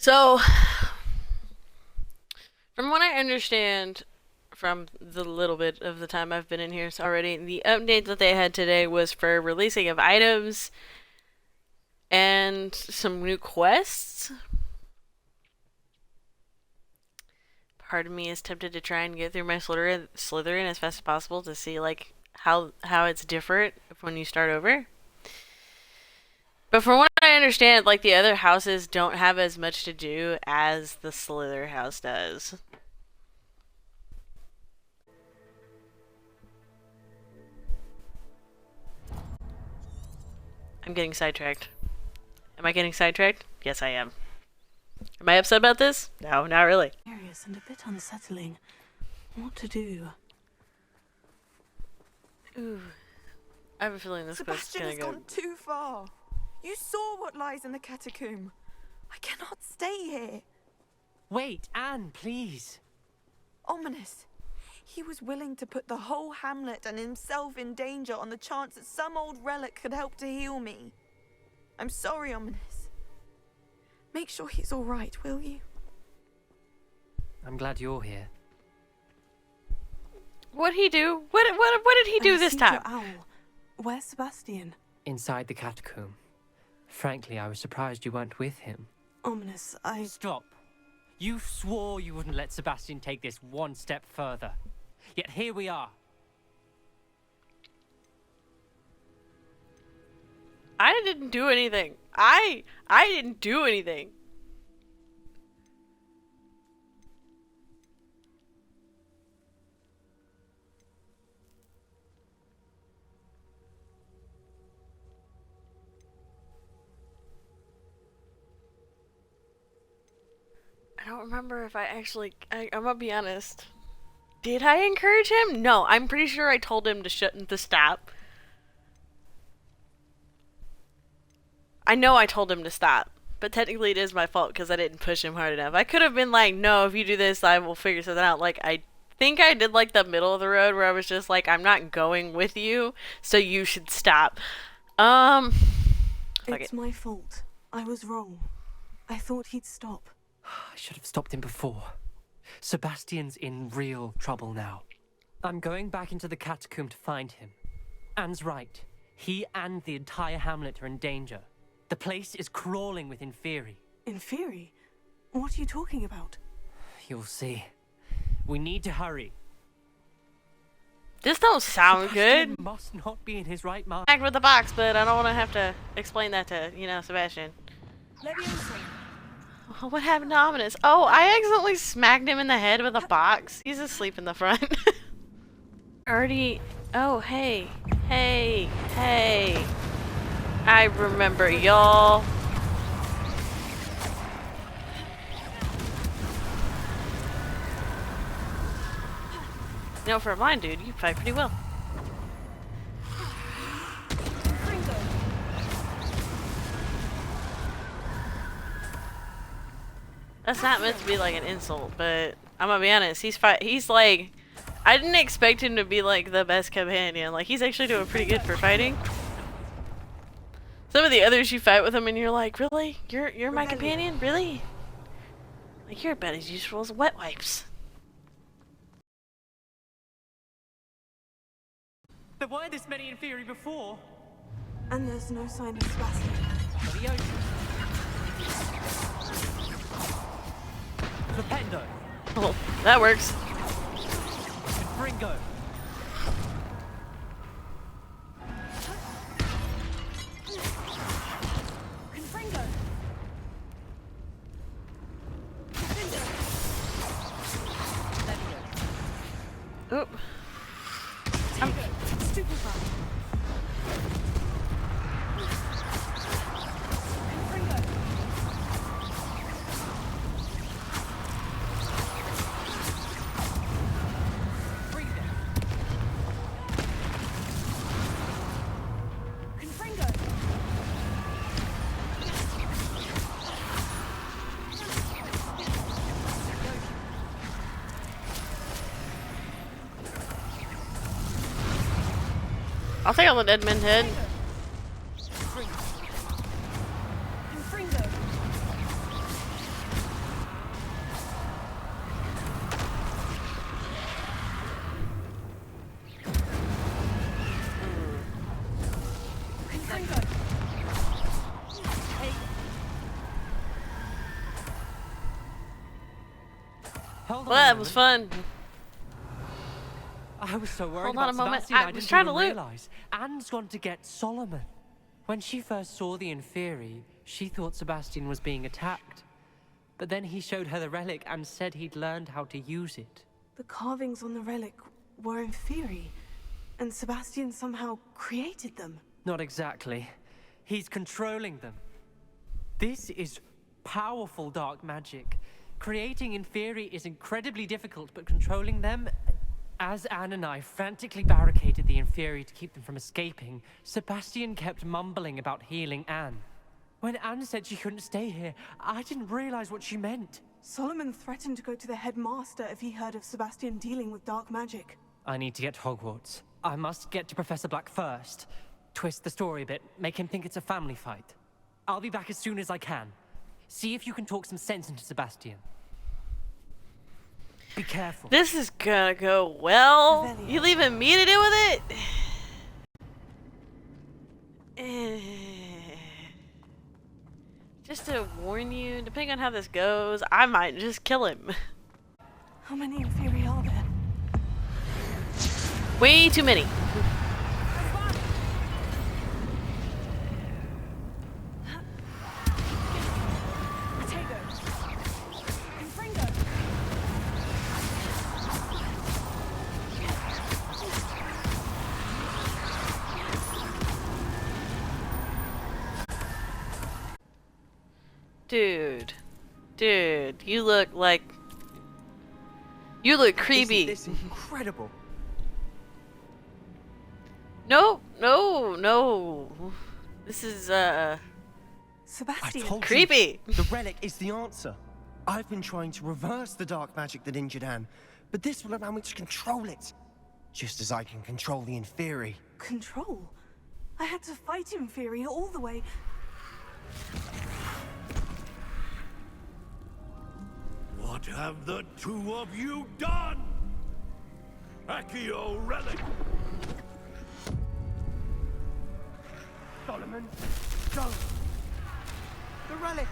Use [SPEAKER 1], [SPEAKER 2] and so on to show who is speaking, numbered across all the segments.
[SPEAKER 1] So, from what I understand, from the little bit of the time I've been in here already, the update that they had today was for releasing of items and some new quests. Part of me is tempted to try and get through my Slytherin as fast as possible to see like how it's different when you start over. But from what I understand, like the other houses don't have as much to do as the Slither house does. I'm getting sidetracked. Am I getting sidetracked? Yes, I am. Am I upset about this? No, not really.
[SPEAKER 2] Curious and a bit unsettling. What to do?
[SPEAKER 1] Ooh. I have a feeling this quest is
[SPEAKER 3] Sebastian
[SPEAKER 1] gonna
[SPEAKER 3] has
[SPEAKER 1] go.
[SPEAKER 3] gone too far. You saw what lies in the catacomb. I cannot stay here.
[SPEAKER 4] Wait, Anne, please.
[SPEAKER 3] Ominous. He was willing to put the whole hamlet and himself in danger on the chance that some old relic could help to heal me. I'm sorry, Ominous. Make sure he's all right, will you?
[SPEAKER 4] I'm glad you're here.
[SPEAKER 1] What'd he do? What did he do this time?
[SPEAKER 2] Owl. Where's Sebastian?
[SPEAKER 4] Inside the catacomb. Frankly, I was surprised you weren't with him.
[SPEAKER 2] Ominous,
[SPEAKER 4] Stop. You swore you wouldn't let Sebastian take this one step further. Yet here we are.
[SPEAKER 1] I didn't do anything. I didn't do anything. I don't remember if I actually. I'm gonna be honest. Did I encourage him? No, I'm pretty sure I told him to stop. I know I told him to stop, but technically it is my fault because I didn't push him hard enough. I could have been like, no, if you do this, I will figure something out. Like, I think I did like the middle of the road where I was just like, I'm not going with you, so you should stop. Fuck
[SPEAKER 2] it's
[SPEAKER 1] it.
[SPEAKER 2] my fault. I was wrong. I thought he'd stop.
[SPEAKER 4] I should have stopped him before. Sebastian's in real trouble now. I'm going back into the catacomb to find him. Anne's right. He and the entire hamlet are in danger. The place is crawling with Inferi.
[SPEAKER 2] Inferi? What are you talking about?
[SPEAKER 4] You'll see. We need to hurry.
[SPEAKER 1] This don't sound
[SPEAKER 4] Sebastian
[SPEAKER 1] good.
[SPEAKER 4] must not be in his right mind.
[SPEAKER 1] Back with the box, but I don't want to have to explain that to, Sebastian. Oh, what happened to Ominous? Oh, I accidentally smacked him in the head with a box. He's asleep in the front. Already. Oh, hey. Hey. Hey. I remember y'all. For a blind dude, you fight pretty well. That's not meant to be like an insult, but I'm gonna be honest. He's like, I didn't expect him to be like the best companion. Like, he's actually doing pretty good for fighting. Some of the others you fight with him and you're like, really? You're my companion? Really? Like, you're about as useful as wet wipes.
[SPEAKER 4] There weren't this many Inferi before.
[SPEAKER 2] And there's no sign of Sebastian.
[SPEAKER 4] The ocean. Flipendo.
[SPEAKER 1] Oh, that works.
[SPEAKER 4] Ringo.
[SPEAKER 1] Oop. I'll take on the dead man's head.
[SPEAKER 4] Hold
[SPEAKER 1] Well,
[SPEAKER 4] on a
[SPEAKER 1] that was
[SPEAKER 4] moment.
[SPEAKER 1] fun.
[SPEAKER 4] I was so worried
[SPEAKER 1] Hold on
[SPEAKER 4] about
[SPEAKER 1] a moment.
[SPEAKER 4] Sebastian,
[SPEAKER 1] I
[SPEAKER 4] I
[SPEAKER 1] was
[SPEAKER 4] didn't
[SPEAKER 1] trying to
[SPEAKER 4] even
[SPEAKER 1] loot.
[SPEAKER 4] realize. Anne's gone to get Solomon. When she first saw the Inferi, she thought Sebastian was being attacked. But then he showed her the relic and said he'd learned how to use it.
[SPEAKER 2] The carvings on the relic were Inferi, and Sebastian somehow created them.
[SPEAKER 4] Not exactly. He's controlling them. This is powerful dark magic. Creating Inferi is incredibly difficult, but controlling them... As Anne and I frantically barricaded the Inferi to keep them from escaping, Sebastian kept mumbling about healing Anne. When Anne said she couldn't stay here, I didn't realize what she meant.
[SPEAKER 2] Solomon threatened to go to the headmaster if he heard of Sebastian dealing with dark magic.
[SPEAKER 4] I need to get to Hogwarts. I must get to Professor Black first. Twist the story a bit, make him think it's a family fight. I'll be back as soon as I can. See if you can talk some sense into Sebastian. Be careful.
[SPEAKER 1] This is gonna go well.
[SPEAKER 2] Revelio.
[SPEAKER 1] You leaving me to deal with it? Just to warn you, depending on how this goes, I might just kill him.
[SPEAKER 2] How many Inferi are there?
[SPEAKER 1] Way too many. Dude, you look like... You look creepy.
[SPEAKER 5] Isn't this incredible?
[SPEAKER 1] No. This is,
[SPEAKER 2] Sebastian.
[SPEAKER 5] I told
[SPEAKER 1] creepy.
[SPEAKER 5] you, the relic is the answer. I've been trying to reverse the dark magic that injured Anne, but this will allow me to control it. Just as I can control the Inferi.
[SPEAKER 2] Control? I had to fight Inferi all the way.
[SPEAKER 6] What have the two of you done? Accio relic!
[SPEAKER 5] Solomon, go! The relic!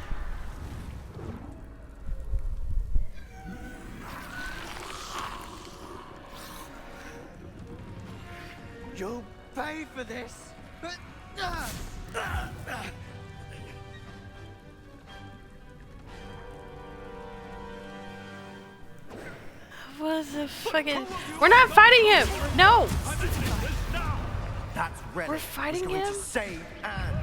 [SPEAKER 5] You'll pay for this!
[SPEAKER 1] What the fucking... We're not fighting him! No!
[SPEAKER 5] That relic
[SPEAKER 1] We're fighting
[SPEAKER 5] is going
[SPEAKER 1] him?
[SPEAKER 5] to save Anne.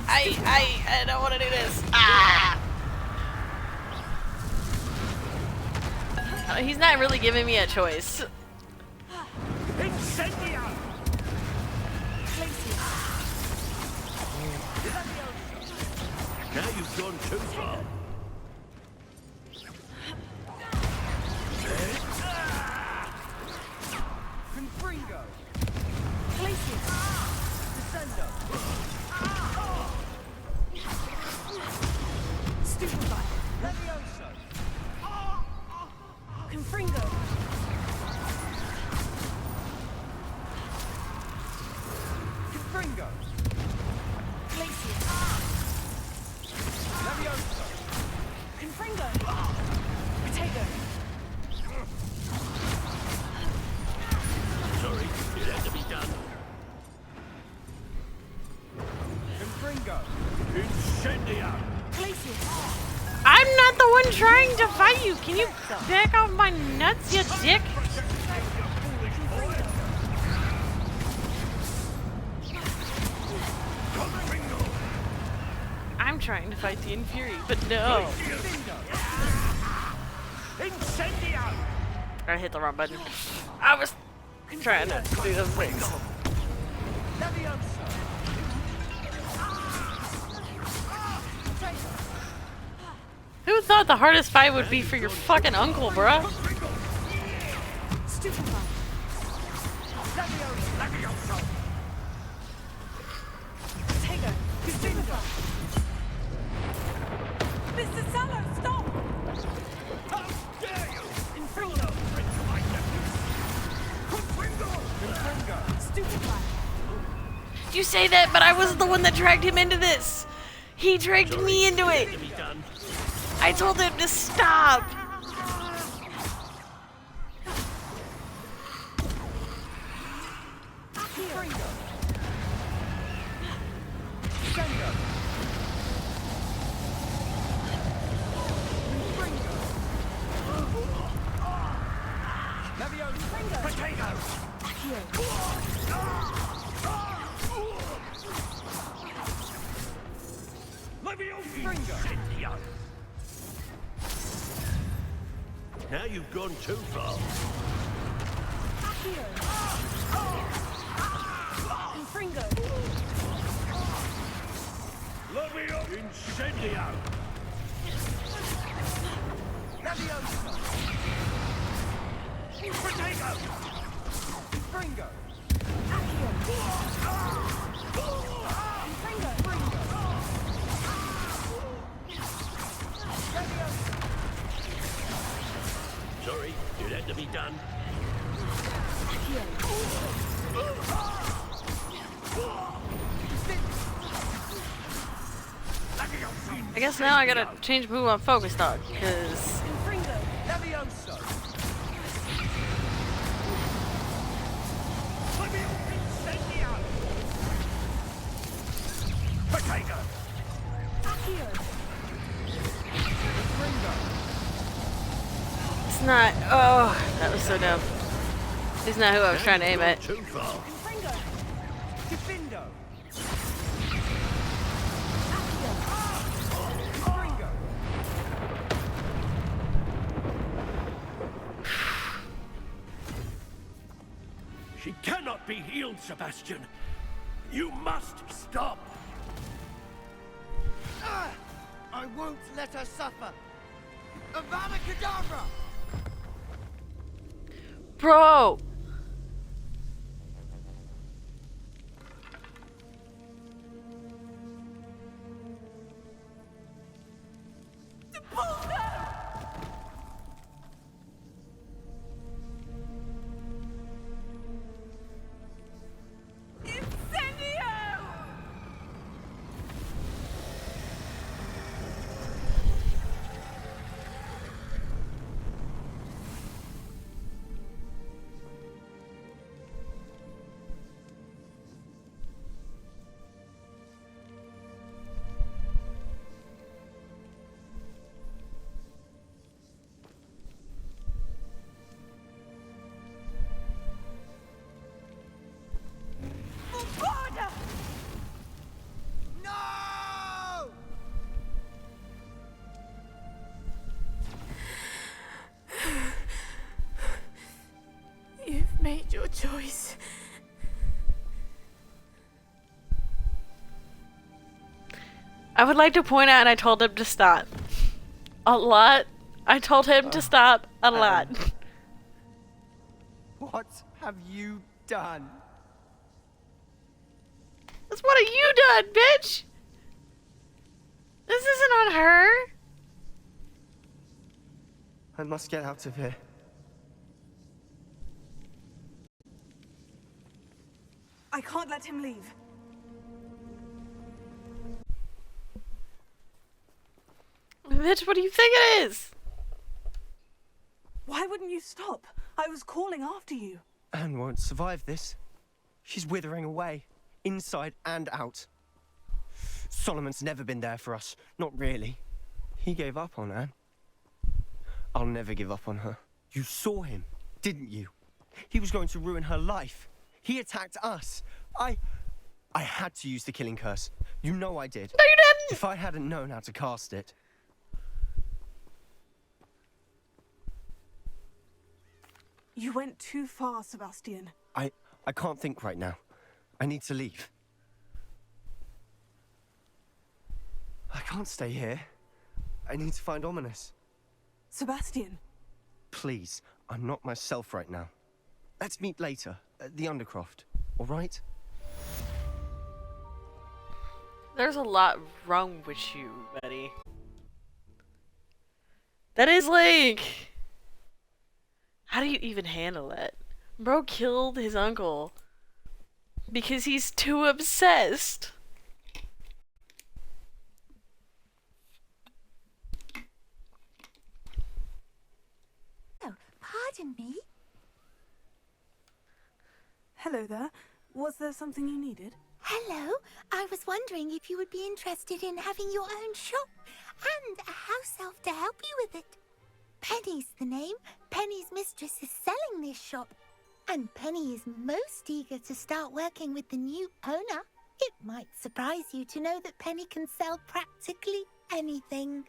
[SPEAKER 1] I don't want to do this. Ah! He's not really giving me a choice.
[SPEAKER 6] Incendio! Now you've gone too far.
[SPEAKER 5] Confringo!
[SPEAKER 2] Stupefy.
[SPEAKER 5] Levioso!
[SPEAKER 2] Confringo.
[SPEAKER 5] Confringo!
[SPEAKER 2] Glacius.
[SPEAKER 5] Levioso!
[SPEAKER 2] Confringo. Potato.
[SPEAKER 6] Sorry, it had to be done.
[SPEAKER 5] Confringo!
[SPEAKER 6] Incendio!
[SPEAKER 2] Glacius.
[SPEAKER 1] I'm not the one trying to fight you. Can you back off my nuts, you dick? I'm trying to fight the Inferi, but no.
[SPEAKER 6] Incendio!
[SPEAKER 1] I hit the wrong button. I was trying to do those things.
[SPEAKER 5] Levioso!
[SPEAKER 1] Who thought the hardest fight would be for your fucking uncle, bruh?
[SPEAKER 2] Stupefy. Potato. Stupefy. Mr. Sallow, stop!
[SPEAKER 6] How dare you!
[SPEAKER 2] Confringo.
[SPEAKER 6] Confringo!
[SPEAKER 2] Stupefy.
[SPEAKER 1] You say that, but I wasn't the one that dragged him into this. He dragged me into it. I told him to stop.
[SPEAKER 6] Now you've gone too far. Incendio! Potato!
[SPEAKER 5] Fringo!
[SPEAKER 6] Sorry, it had to be done.
[SPEAKER 1] I guess now I gotta change who I'm focused on, because
[SPEAKER 5] Levioso!
[SPEAKER 6] Potato!
[SPEAKER 1] it's not. Oh, that was so dumb. He's not who I was trying to aim at.
[SPEAKER 6] Too far.
[SPEAKER 5] Defindo!
[SPEAKER 6] She cannot be healed, Sebastian. You must stop.
[SPEAKER 5] I won't let her suffer! Avada Kedavra!
[SPEAKER 1] Bro!
[SPEAKER 5] No!
[SPEAKER 2] You've made your choice.
[SPEAKER 1] I would like to point out, and I told him to stop. A lot. I told him to stop a lot.
[SPEAKER 5] What have you done?
[SPEAKER 1] That's what have you done, bitch? This isn't on her.
[SPEAKER 5] I must get out of here.
[SPEAKER 2] I can't let him leave.
[SPEAKER 1] Bitch, what do you think it is?
[SPEAKER 2] Why wouldn't you stop? I was calling after you.
[SPEAKER 5] Anne won't survive this. She's withering away, inside and out. Solomon's never been there for us, not really. He gave up on Anne. I'll never give up on her. You saw him, didn't you? He was going to ruin her life. He attacked us. I had to use the killing curse. You know I did.
[SPEAKER 1] No, you didn't.
[SPEAKER 5] If I hadn't known how to cast it.
[SPEAKER 2] You went too far, Sebastian.
[SPEAKER 5] I can't think right now. I need to leave. I can't stay here. I need to find Ominous.
[SPEAKER 2] Sebastian.
[SPEAKER 5] Please, I'm not myself right now. Let's meet later, at the Undercroft, all right?
[SPEAKER 1] There's a lot wrong with you, buddy. That is like... How do you even handle that? Bro killed his uncle. Because he's too obsessed.
[SPEAKER 7] Oh, pardon me.
[SPEAKER 2] Hello there. Was there something you needed?
[SPEAKER 7] Hello. I was wondering if you would be interested in having your own shop and a house elf to help you with it. Penny's the name. Penny's mistress is selling this shop. And Penny is most eager to start working with the new owner. It might surprise you to know that Penny can sell practically anything.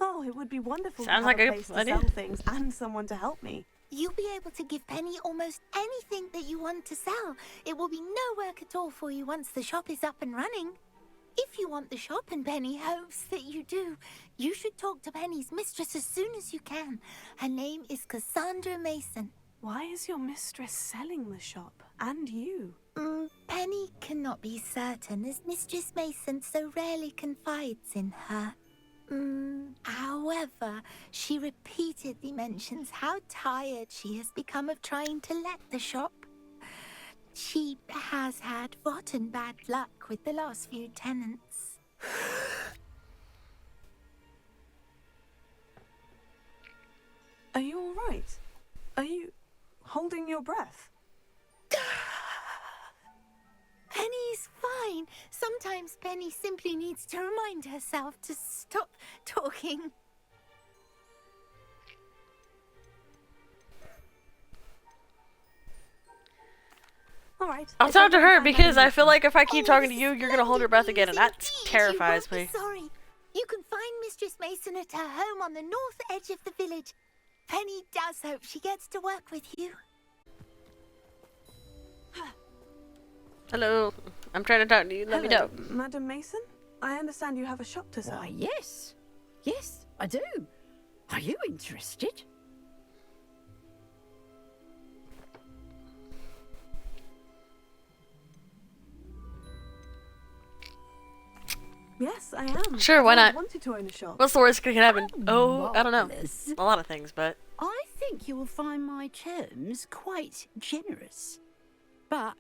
[SPEAKER 2] Oh, it would be wonderful
[SPEAKER 1] Sounds
[SPEAKER 2] to
[SPEAKER 1] like
[SPEAKER 2] have
[SPEAKER 1] a
[SPEAKER 2] a place to
[SPEAKER 1] idea.
[SPEAKER 2] sell things and someone to help me.
[SPEAKER 7] You'll be able to give Penny almost anything that you want to sell. It will be no work at all for you once the shop is up and running. If you want the shop, and Penny hopes that you do, you should talk to Penny's mistress as soon as you can. Her name is Cassandra Mason.
[SPEAKER 2] Why is your mistress selling the shop? And you?
[SPEAKER 7] Penny cannot be certain, as Mistress Mason so rarely confides in her. However, she repeatedly mentions how tired she has become of trying to let the shop. She has had rotten bad luck with the last few tenants.
[SPEAKER 2] Are you all right? Are you holding your breath?
[SPEAKER 7] Penny's fine. Sometimes Penny simply needs to remind herself to stop talking.
[SPEAKER 2] All right.
[SPEAKER 1] I'll
[SPEAKER 2] if
[SPEAKER 1] talk to
[SPEAKER 2] can
[SPEAKER 1] her
[SPEAKER 2] find that
[SPEAKER 1] because I
[SPEAKER 2] in
[SPEAKER 1] feel like if I keep
[SPEAKER 7] Oh,
[SPEAKER 1] talking to you, you're gonna hold her breath again, and that
[SPEAKER 7] splendid news
[SPEAKER 1] terrifies
[SPEAKER 7] indeed. You
[SPEAKER 1] me.
[SPEAKER 7] won't be sorry. You can find Mistress Mason at her home on the north edge of the village. Penny does hope she gets to work with you.
[SPEAKER 1] Hello, I'm trying to talk to you. Let me
[SPEAKER 2] Hello,
[SPEAKER 1] know.
[SPEAKER 2] Madam Mason? I understand you have a shop to sell.
[SPEAKER 8] Why, yes. Yes, I do. Are you interested?
[SPEAKER 2] Yes, I am.
[SPEAKER 1] Sure, why
[SPEAKER 2] I've
[SPEAKER 1] not?
[SPEAKER 2] wanted to own a shop.
[SPEAKER 1] What's the worst that can happen? Oh, I don't know.
[SPEAKER 8] Marvellous.
[SPEAKER 1] A lot of things, but
[SPEAKER 8] I think you will find my terms quite generous. But,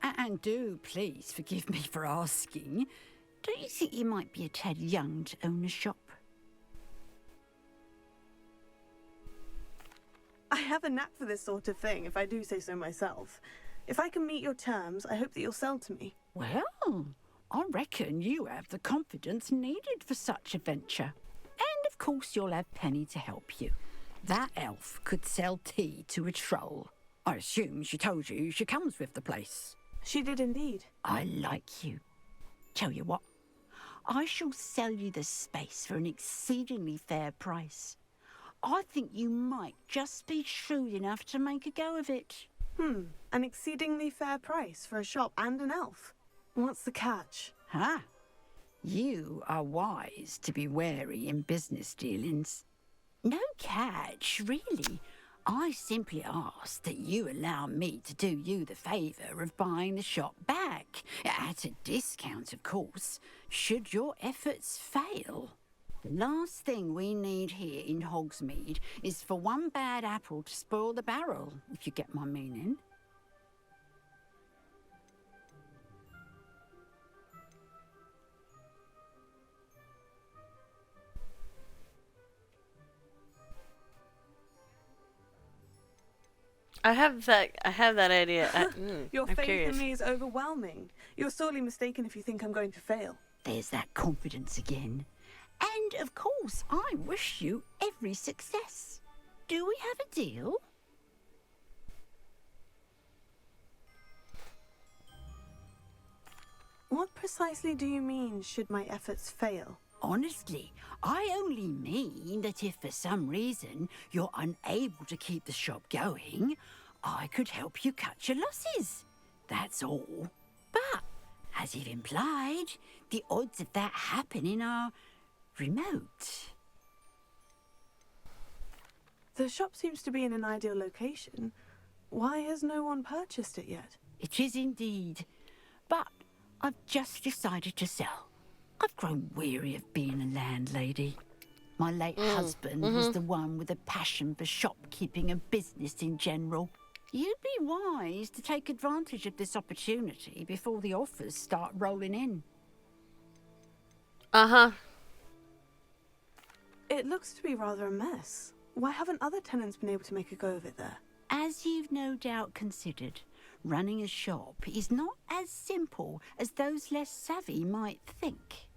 [SPEAKER 8] and do please forgive me for asking, don't you think you might be a tad young to own a shop?
[SPEAKER 2] I have a knack for this sort of thing, if I do say so myself. If I can meet your terms, I hope that you'll sell to me.
[SPEAKER 8] Well, I reckon you have the confidence needed for such a venture. And of course you'll have Penny to help you. That elf could sell tea to a troll. I assume she told you she comes with the place.
[SPEAKER 2] She did indeed.
[SPEAKER 8] I like you. Tell you what, I shall sell you the space for an exceedingly fair price. I think you might just be shrewd enough to make a go of it.
[SPEAKER 2] An exceedingly fair price for a shop and an elf. What's the catch?
[SPEAKER 8] Huh? You are wise to be wary in business dealings. No catch, really. I simply ask that you allow me to do you the favour of buying the shop back, at a discount, of course, should your efforts fail. The last thing we need here in Hogsmeade is for one bad apple to spoil the barrel, if you get my meaning.
[SPEAKER 1] I have that idea.
[SPEAKER 2] Your
[SPEAKER 1] I'm
[SPEAKER 2] faith
[SPEAKER 1] curious.
[SPEAKER 2] in me is overwhelming. You're sorely mistaken if you think I'm going to fail.
[SPEAKER 8] There's that confidence again. And, of course, I wish you every success. Do we have a deal?
[SPEAKER 2] What precisely do you mean, should my efforts fail?
[SPEAKER 8] Honestly, I only mean that if for some reason you're unable to keep the shop going, I could help you cut your losses. That's all. But, as you've implied, the odds of that happening are remote.
[SPEAKER 2] The shop seems to be in an ideal location. Why has no one purchased it yet?
[SPEAKER 8] It is indeed. But I've just decided to sell. I've grown weary of being a landlady. My late husband was the one with a passion for shopkeeping and business in general. You'd be wise to take advantage of this opportunity before the offers start rolling in.
[SPEAKER 1] Uh-huh.
[SPEAKER 2] It looks to be rather a mess. Why haven't other tenants been able to make a go of it there?
[SPEAKER 8] As you've no doubt considered, running a shop is not as simple as those less savvy might think.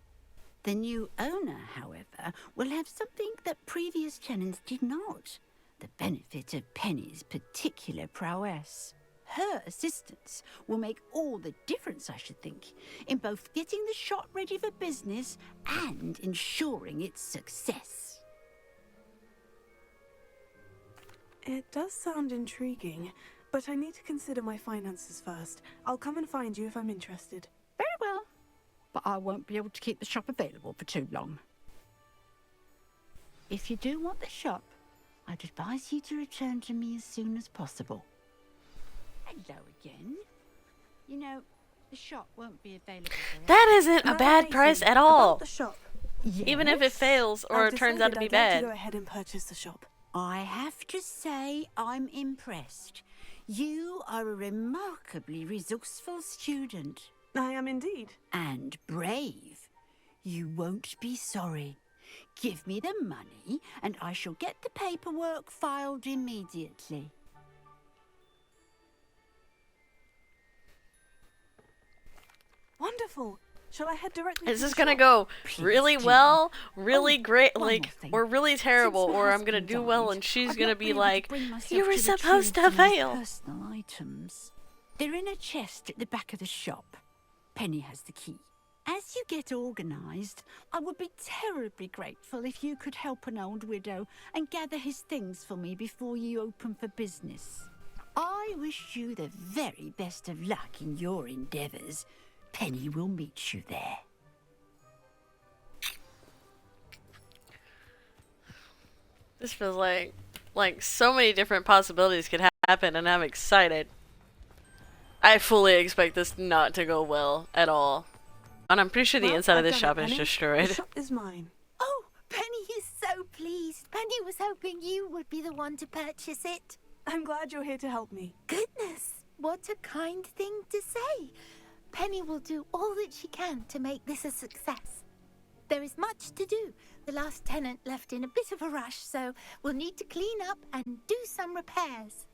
[SPEAKER 8] The new owner, however, will have something that previous tenants did not. The benefit of Penny's particular prowess. Her assistance will make all the difference, I should think, in both getting the shop ready for business and ensuring its success.
[SPEAKER 2] It does sound intriguing, but I need to consider my finances first. I'll come and find you if I'm interested.
[SPEAKER 8] Very well, but I won't be able to keep the shop available for too long. If you do want the shop, I'd advise you to return to me as soon as possible. Hello again. You know, the shop won't be available forever.
[SPEAKER 1] That isn't a
[SPEAKER 2] Now,
[SPEAKER 1] bad price
[SPEAKER 2] Mason,
[SPEAKER 1] at all.
[SPEAKER 2] about the shop.
[SPEAKER 1] Even if it fails or
[SPEAKER 2] I've
[SPEAKER 1] it turns out to
[SPEAKER 2] decided
[SPEAKER 1] be
[SPEAKER 2] I'd like
[SPEAKER 1] bad.
[SPEAKER 2] to go ahead and purchase the shop.
[SPEAKER 8] I have to say I'm impressed. You are a remarkably resourceful student.
[SPEAKER 2] I am indeed.
[SPEAKER 8] And brave. You won't be sorry. Give me the money and I shall get the paperwork filed immediately.
[SPEAKER 2] Wonderful. Shall I head directly
[SPEAKER 1] Is
[SPEAKER 2] to
[SPEAKER 1] this
[SPEAKER 2] the
[SPEAKER 1] gonna
[SPEAKER 2] shop?
[SPEAKER 1] go
[SPEAKER 8] Please
[SPEAKER 1] really
[SPEAKER 8] do.
[SPEAKER 1] well, really
[SPEAKER 8] Oh,
[SPEAKER 1] great,
[SPEAKER 8] one
[SPEAKER 1] like,
[SPEAKER 8] more thing.
[SPEAKER 1] or really terrible,
[SPEAKER 8] Since my
[SPEAKER 1] or I'm gonna
[SPEAKER 8] husband
[SPEAKER 1] do well
[SPEAKER 8] died,
[SPEAKER 1] and she's
[SPEAKER 8] I've
[SPEAKER 1] gonna
[SPEAKER 8] not
[SPEAKER 1] be
[SPEAKER 8] been able to
[SPEAKER 1] like,
[SPEAKER 8] bring myself
[SPEAKER 1] you were
[SPEAKER 8] to
[SPEAKER 1] supposed to
[SPEAKER 8] retrieve some of his
[SPEAKER 1] fail.
[SPEAKER 8] personal items. They're in a chest at the back of the shop. Penny has the key. As you get organised, I would be terribly grateful if you could help an old widow and gather his things for me before you open for business. I wish you the very best of luck in your endeavours. Penny will meet you there.
[SPEAKER 1] This feels like so many different possibilities could happen, and I'm excited. I fully expect this not to go well at all. And I'm pretty sure the
[SPEAKER 2] Well,
[SPEAKER 1] inside of
[SPEAKER 2] I've
[SPEAKER 1] this
[SPEAKER 2] done it,
[SPEAKER 1] shop is
[SPEAKER 2] Penny. The
[SPEAKER 1] destroyed.
[SPEAKER 2] shop is mine.
[SPEAKER 7] Oh, Penny is so pleased. Penny was hoping you would be the one to purchase it.
[SPEAKER 2] I'm glad you're here to help me.
[SPEAKER 7] Goodness, what a kind thing to say. Penny will do all that she can to make this a success. There is much to do. The last tenant left in a bit of a rush, so we'll need to clean up and do some repairs.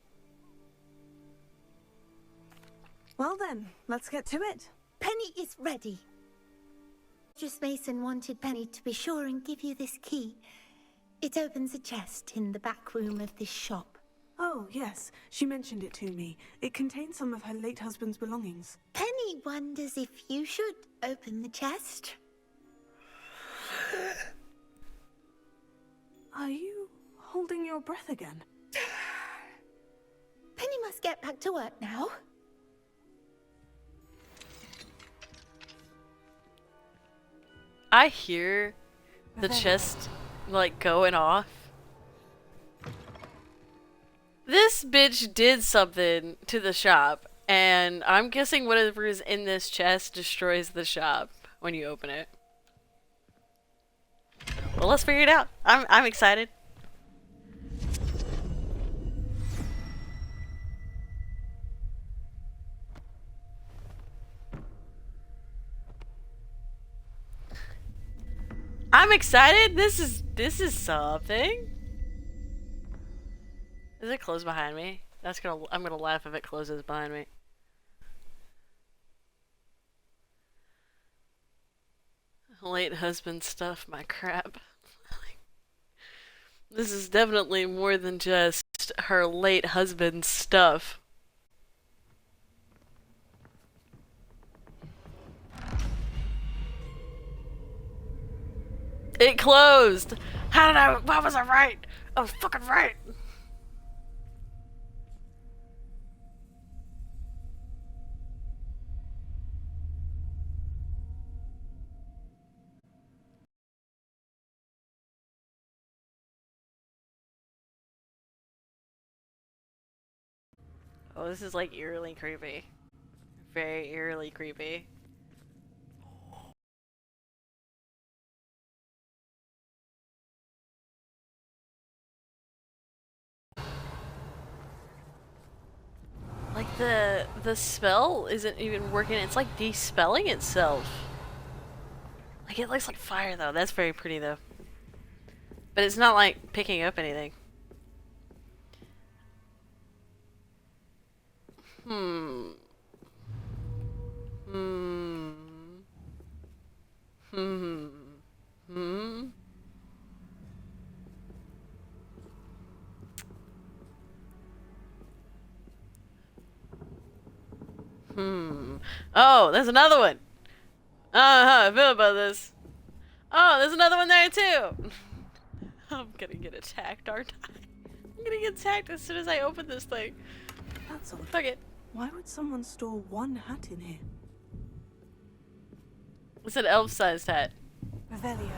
[SPEAKER 2] Well then, let's get to it.
[SPEAKER 7] Penny is ready. Mistress Mason wanted Penny to be sure and give you this key. It opens a chest in the back room of this shop.
[SPEAKER 2] Oh, yes. She mentioned it to me. It contains some of her late husband's belongings.
[SPEAKER 7] Penny wonders if you should open the chest.
[SPEAKER 2] Are you holding your breath again?
[SPEAKER 7] Penny must get back to work now.
[SPEAKER 1] I hear the chest, like, going off. This bitch did something to the shop, and I'm guessing whatever is in this chest destroys the shop when you open it. Well, let's figure it out. I'm excited. I'm excited. This is something. Is it closed behind me? I'm gonna laugh if it closes behind me. Late husband stuff, my crap. This is definitely more than just her late husband's stuff. It closed! Why was I right? I was fucking right! Oh, this is like eerily creepy. Very eerily creepy. the spell isn't even working. It's like de-spelling itself. Like it looks like fire though. That's very pretty though. But it's not like picking up anything. Hmm. Hmm. Hmm. Hmm. Hmm. Oh, there's another one. How I feel about this. Oh, there's another one there too. I'm gonna get attacked, aren't I? I'm gonna get attacked as soon as I open this thing.
[SPEAKER 2] That's odd.
[SPEAKER 1] Fuck it.
[SPEAKER 2] Why would someone store one hat in here?
[SPEAKER 1] It's an elf-sized hat.
[SPEAKER 2] Revelio.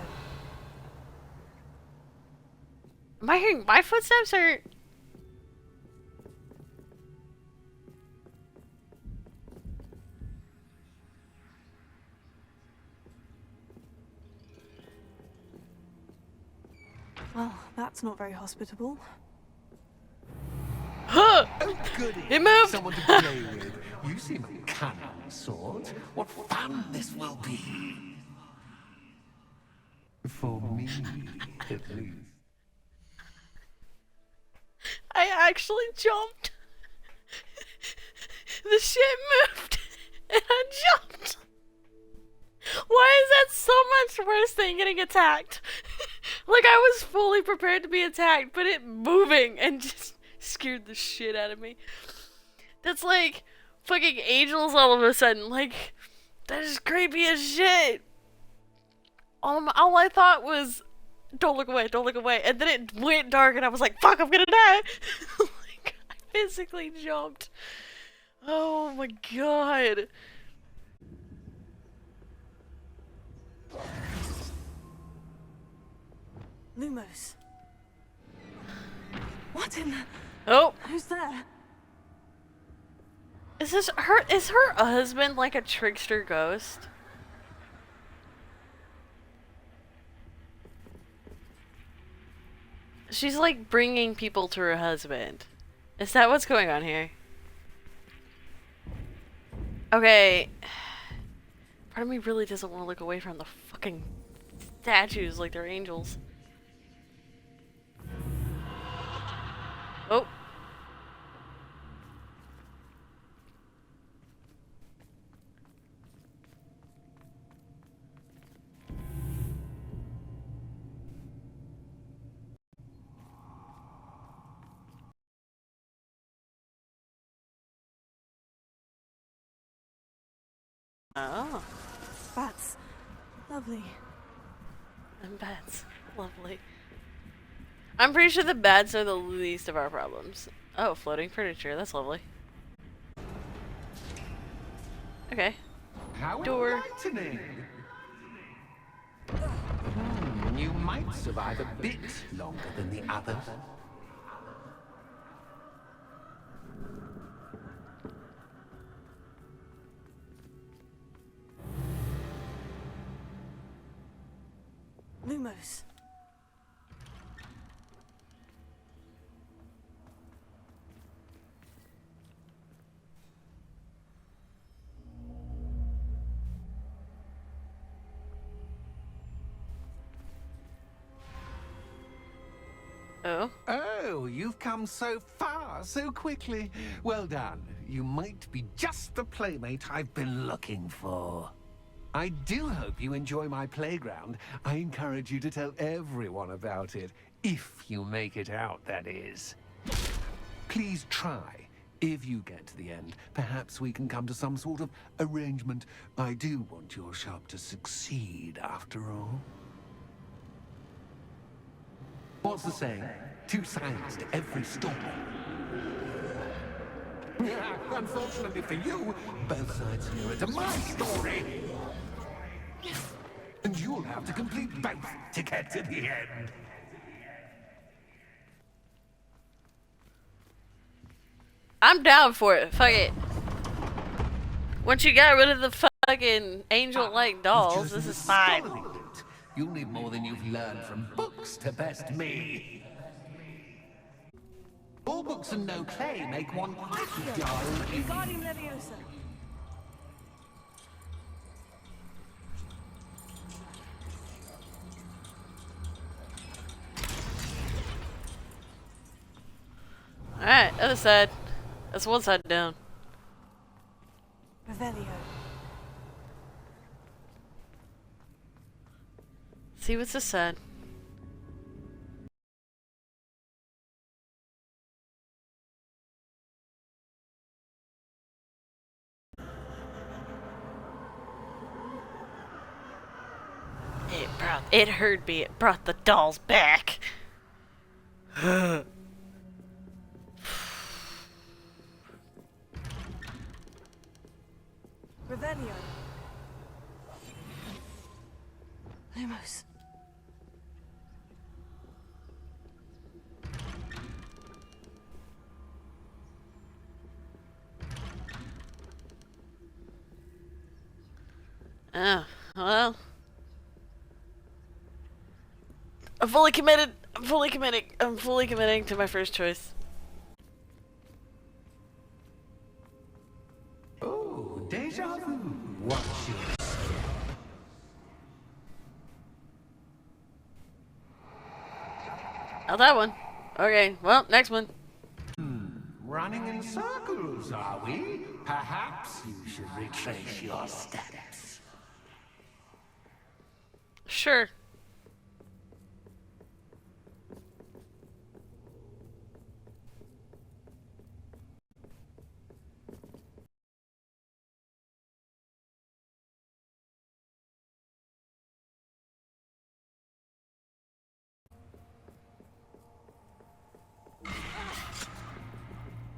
[SPEAKER 1] Am I hearing my footsteps or?
[SPEAKER 2] Well, that's not very hospitable.
[SPEAKER 1] Huh!
[SPEAKER 6] Oh, goody.
[SPEAKER 1] It moved!
[SPEAKER 6] Someone to play with. You seem a cunning sort. What fun this will be. For me, at least.
[SPEAKER 1] I actually jumped. The shit moved. And I jumped. Why is that so much worse than getting attacked? Like I was fully prepared to be attacked, but it moving and just scared the shit out of me. That's like fucking angels all of a sudden. Like, that is creepy as shit. All I thought was, don't look away, don't look away. And then it went dark and I was like, fuck, I'm gonna die. Like, I physically jumped. Oh my god.
[SPEAKER 2] Lumos. What in the...
[SPEAKER 1] Oh,
[SPEAKER 2] Who's there?
[SPEAKER 1] is this her? Is her husband like a trickster ghost? She's like bringing people to her husband. Is that what's going on here? Okay. Part of me really doesn't want to look away from the fucking statues like they're angels. Oh. Oh.
[SPEAKER 2] Bats. Lovely.
[SPEAKER 1] And bats. Lovely. I'm pretty sure the bats are the least of our problems. Oh, floating furniture. That's lovely. Okay.
[SPEAKER 6] How
[SPEAKER 1] Door.
[SPEAKER 6] enlightening. You might survive a bit longer than the others.
[SPEAKER 2] Lumos.
[SPEAKER 1] Oh.
[SPEAKER 6] Oh, you've come so far so quickly. Well done. You might be just the playmate I've been looking for. I do hope you enjoy my playground. I encourage you to tell everyone about it. If you make it out, that is. Please try. If you get to the end, perhaps we can come to some sort of arrangement. I do want your shop to succeed, after all. What's the saying? Two sides to every story. Unfortunately for you, both sides here are to my story. And you'll have to complete both to get to the end.
[SPEAKER 1] I'm down for it. Fuck it. Once you got rid of the fucking angel-like dolls, this is fine.
[SPEAKER 6] You'll need more than you've learned from books to best me. All books and no play make one quite dull.
[SPEAKER 2] Regarding Leviosa.
[SPEAKER 1] Alright, other side. That's one side down.
[SPEAKER 2] Revelio.
[SPEAKER 1] See what's this side. It heard me. It brought the dolls back.
[SPEAKER 2] Revelio. Lumos.
[SPEAKER 1] Oh, well. I'm fully committed. I'm fully committing. I'm fully committing to my first choice.
[SPEAKER 6] Oh, deja vu. What's your
[SPEAKER 1] Oh, that one. Okay, well, next one.
[SPEAKER 6] running in circles, are we? Perhaps you should retrace your steps.
[SPEAKER 1] Sure.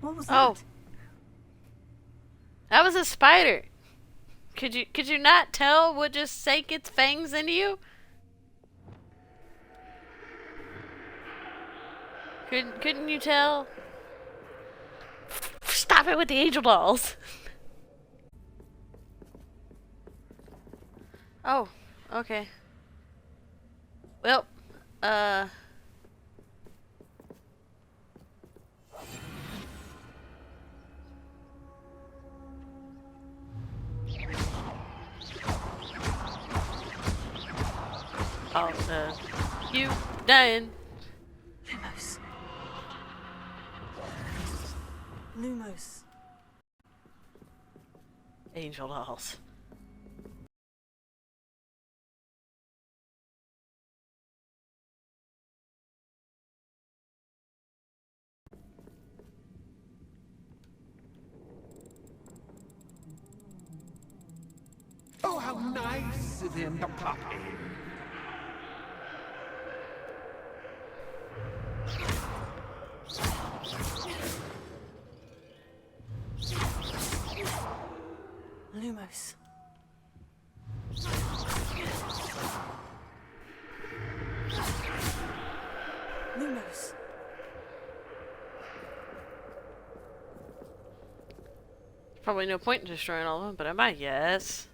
[SPEAKER 2] What was
[SPEAKER 1] Oh.
[SPEAKER 2] that?
[SPEAKER 1] That was a spider. Could you not tell what just sank its fangs into you? Couldn't you tell? Stop it with the angel dolls. Oh, okay. Well, oh, you dying.
[SPEAKER 2] Lumos. Lumos.
[SPEAKER 1] Angel dolls.
[SPEAKER 6] Oh, how nice of him to pop in.
[SPEAKER 2] Lumos. Lumos.
[SPEAKER 1] Probably no point in destroying all of them, but I might guess.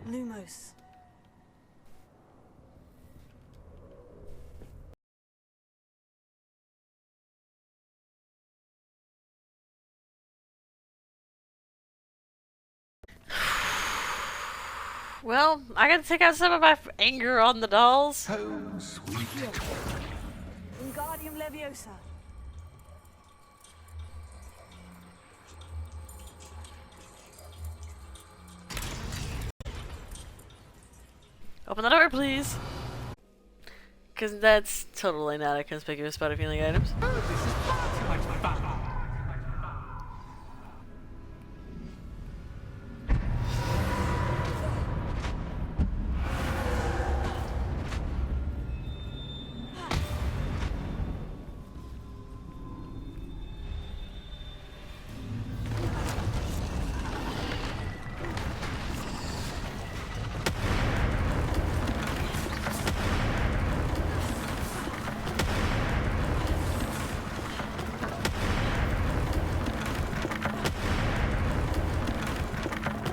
[SPEAKER 2] Lumos.
[SPEAKER 1] Well, I gotta take out some of my anger on the dolls.
[SPEAKER 6] Home, sweet.
[SPEAKER 2] Wingardium Leviosa.
[SPEAKER 1] Open the door, please. Because that's totally not a conspicuous spot of healing items.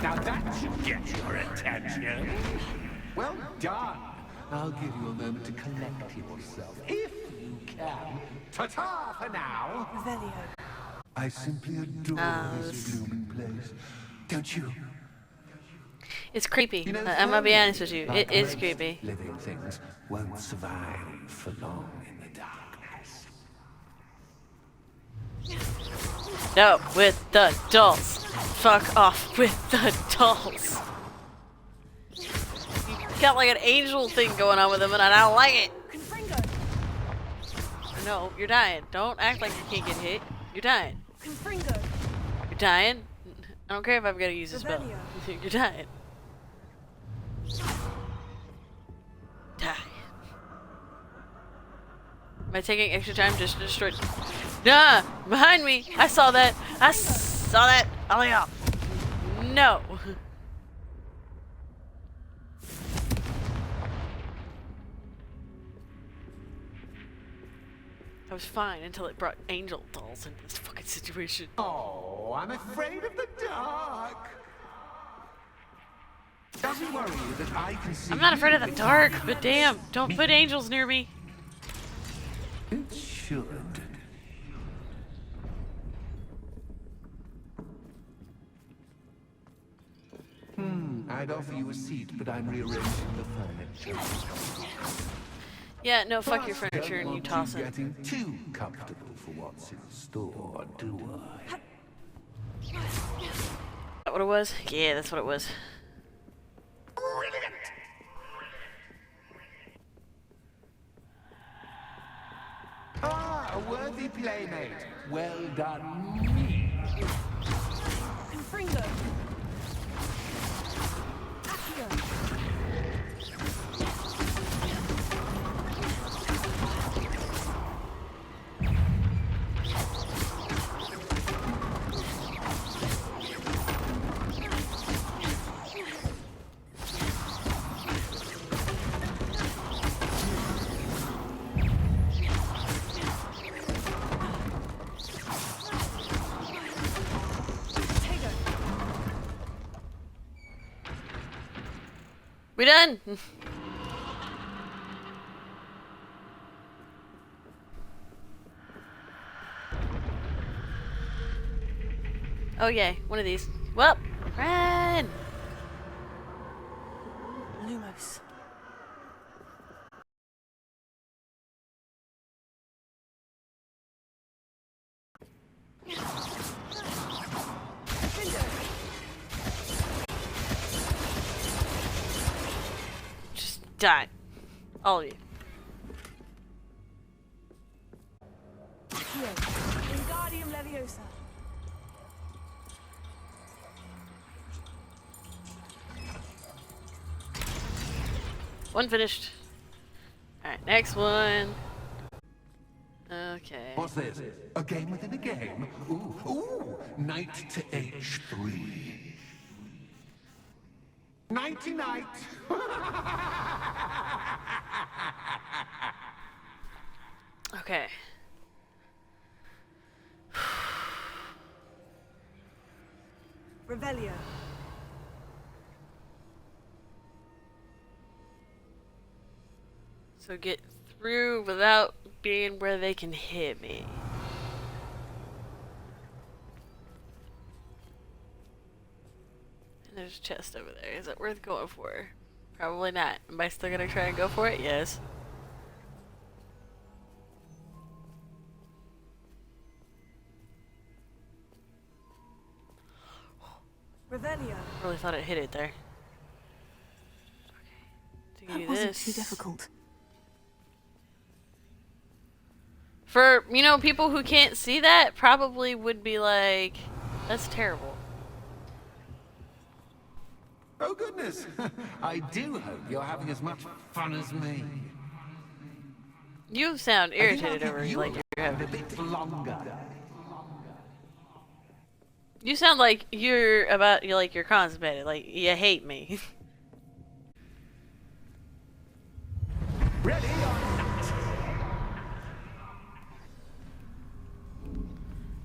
[SPEAKER 6] Now that should get your attention. Well done. I'll give you a moment to collect yourself, if you can. Ta-ta for now.
[SPEAKER 2] Revelio.
[SPEAKER 6] I simply adore this blooming place. Don't you?
[SPEAKER 1] It's creepy.
[SPEAKER 6] You know,
[SPEAKER 1] I'm gonna be honest with you.
[SPEAKER 6] like
[SPEAKER 1] It is
[SPEAKER 6] most
[SPEAKER 1] creepy.
[SPEAKER 6] living things won't survive for long in the darkness.
[SPEAKER 1] No, with the dolls. Fuck off with the dolls. You got like an angel thing going on with them and I don't like it.
[SPEAKER 2] Confringo.
[SPEAKER 1] No, you're dying. Don't act like you can't get hit. You're dying.
[SPEAKER 2] Confringo.
[SPEAKER 1] You're dying. I don't care if I've got to use a spell.
[SPEAKER 2] Revelio.
[SPEAKER 1] You're dying. Die. Am I taking extra time just to destroy? Nah! Behind me! I saw that! I saw that! Oh yeah! No! I was fine until it brought angel dolls into this fucking situation.
[SPEAKER 6] Oh, I'm afraid of the dark. Doesn't worry you that I can see.
[SPEAKER 1] I'm not afraid of the dark,
[SPEAKER 6] you.
[SPEAKER 1] but damn, don't put angels near me.
[SPEAKER 6] It should. I'd offer you a seat, but I'm rearranging the furniture.
[SPEAKER 1] Yeah, no, fuck your
[SPEAKER 6] Plus,
[SPEAKER 1] furniture
[SPEAKER 6] don't
[SPEAKER 1] and you
[SPEAKER 6] want
[SPEAKER 1] toss it.
[SPEAKER 6] Getting too comfortable for what's in store, do I?
[SPEAKER 1] Is that what it was? Yeah, that's what it was.
[SPEAKER 6] Ah, a worthy playmate. Well done, me.
[SPEAKER 2] Confringo. Accio.
[SPEAKER 1] We done? Oh yay, one of these. Well, run!
[SPEAKER 2] Lumos.
[SPEAKER 1] Just die. All of you.
[SPEAKER 2] Accio. Wingardium Leviosa.
[SPEAKER 1] One finished. Alright, next one. Okay.
[SPEAKER 6] What's this? A game within a game? Ooh, ooh! Knight to H3. Nighty-night!
[SPEAKER 1] Okay.
[SPEAKER 2] Revelio.
[SPEAKER 1] So get through without being where they can hit me. And there's a chest over there. Is it worth going for? Probably not. Am I still gonna try and go for it? Yes.
[SPEAKER 2] Revelio.
[SPEAKER 1] Really thought it hit it there. Okay. To
[SPEAKER 2] That
[SPEAKER 1] do
[SPEAKER 2] wasn't
[SPEAKER 1] this.
[SPEAKER 2] too difficult.
[SPEAKER 1] For, you know, people who can't see that probably would be like, that's terrible.
[SPEAKER 6] Oh, goodness. I do hope you're having as much fun as me.
[SPEAKER 1] You sound
[SPEAKER 6] I think I'll
[SPEAKER 1] irritated
[SPEAKER 6] keep
[SPEAKER 1] over
[SPEAKER 6] you
[SPEAKER 1] like you're
[SPEAKER 6] around
[SPEAKER 1] having.
[SPEAKER 6] a bit longer.
[SPEAKER 1] You sound like you're constipated, like you hate me.
[SPEAKER 6] Ready or not?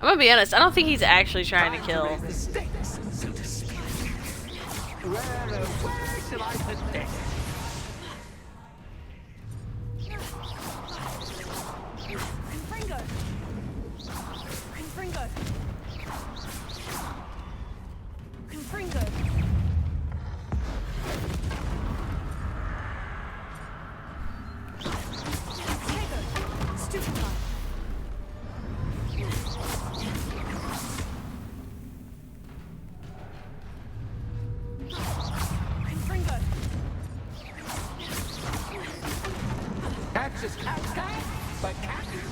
[SPEAKER 1] I'm gonna be honest, I don't think he's actually trying to kill.
[SPEAKER 6] Raise the stakes, so to speak. Where shall I put this?
[SPEAKER 2] Confringo! Confringo! Confringo! Tego! Stupefy! Confringo!
[SPEAKER 6] Catch is cat, but cat is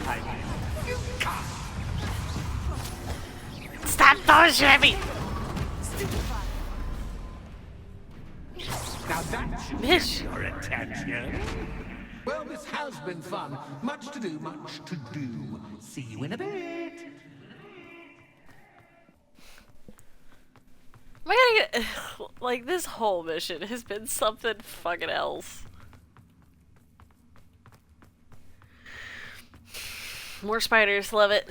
[SPEAKER 6] I mean, you can't.
[SPEAKER 1] Stop throwing shit at me!
[SPEAKER 2] Stupefy!
[SPEAKER 6] Now that should
[SPEAKER 1] Bitch.
[SPEAKER 6] get your attention. Well, this has been fun. Much to do, much to do. See you in a bit.
[SPEAKER 1] Am I gonna get like this whole mission has been something fucking else. More spiders, love it.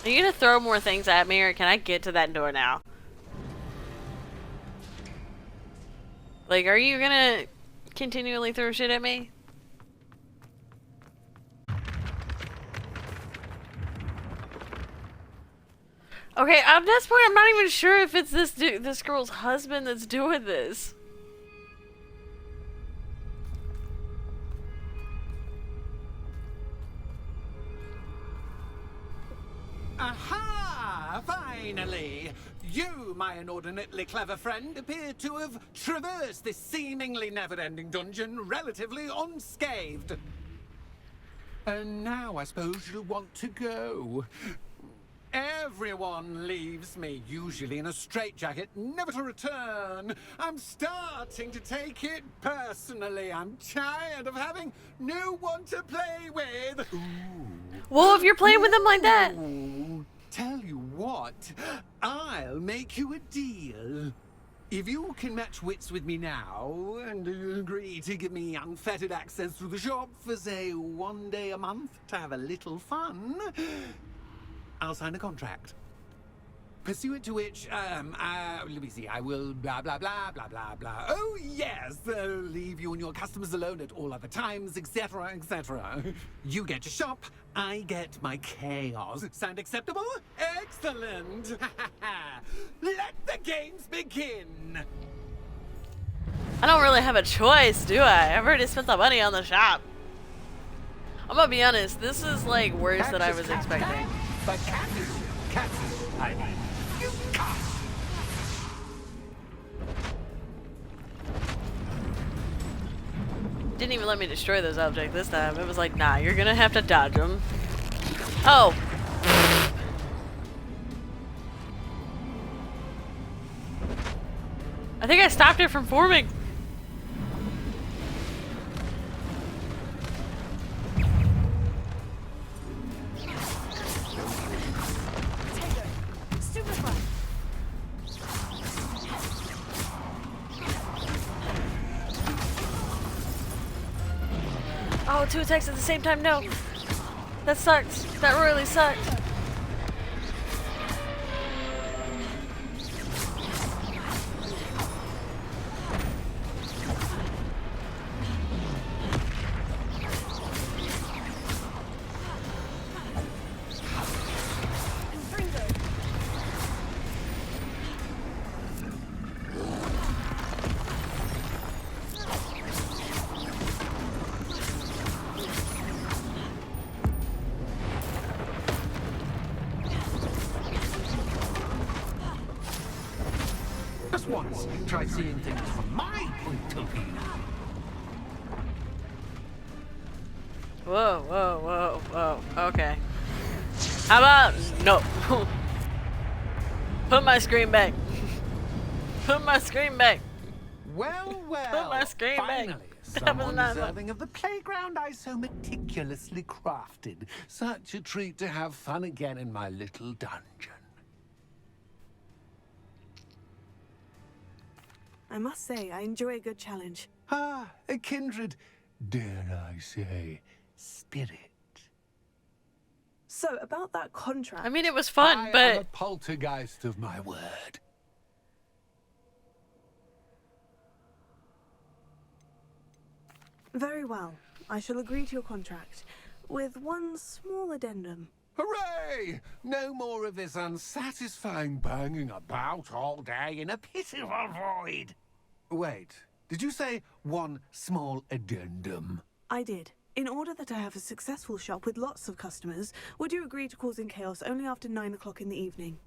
[SPEAKER 1] Are you gonna throw more things at me or can I get to that door now? Like, are you gonna continually throw shit at me? Okay, at this point I'm not even sure if it's this girl's husband that's doing this.
[SPEAKER 6] Aha! Finally! You, my inordinately clever friend, appear to have traversed this seemingly never-ending dungeon relatively unscathed. And now I suppose you'll want to go. Everyone leaves me, usually in a straitjacket, never to return. I'm starting to take it personally. I'm tired of having no one to play with. Ooh.
[SPEAKER 1] Well, if you're playing with them like that.
[SPEAKER 6] Ooh. Tell you what, I'll make you a deal. If you can match wits with me now and agree to give me unfettered access to the shop for, say, 1 day a month to have a little fun, I'll sign a contract. Pursuant to which, let me see, I will blah, blah, blah, blah, blah, blah. Oh, yes, leave you and your customers alone at all other times, etc., etc. You get your shop, I get my chaos. Sound acceptable? Excellent! Let the games begin!
[SPEAKER 1] I don't really have a choice, do I? I've already spent the money on the shop. I'm gonna be honest, this is like worse than I was expecting.
[SPEAKER 6] But cat, I mean, you can't.
[SPEAKER 1] Didn't even let me destroy those objects this time. It was like, nah, you're gonna have to dodge them. Oh. I think I stopped it from forming.
[SPEAKER 2] Stupefy!
[SPEAKER 1] Oh, 2 attacks at the same time, no. That sucks. That really sucked.
[SPEAKER 2] Confringo!
[SPEAKER 6] just once. Try seeing things from my point of view.
[SPEAKER 1] Whoa, whoa, whoa, whoa. Okay. How about no? Put my screen back. Put my screen back.
[SPEAKER 6] Well, well.
[SPEAKER 1] Put my screen back.
[SPEAKER 6] Finally,
[SPEAKER 1] That was
[SPEAKER 6] someone
[SPEAKER 1] not
[SPEAKER 6] deserving of the playground I so meticulously crafted. Such a treat to have fun again in my little dungeon.
[SPEAKER 2] I must say, I enjoy a good challenge.
[SPEAKER 6] Ah, a kindred, dare I say, spirit.
[SPEAKER 2] So, about that contract.
[SPEAKER 1] I mean, it was fun,
[SPEAKER 6] I am
[SPEAKER 1] but
[SPEAKER 6] a poltergeist of my word.
[SPEAKER 2] Very well. I shall agree to your contract, with one small addendum.
[SPEAKER 6] Hooray! No more of this unsatisfying banging about all day in a pitiful void. Wait, did you say one small addendum?
[SPEAKER 2] I did. In order that I have a successful shop with lots of customers, would you agree to causing chaos only after 9 o'clock in the evening?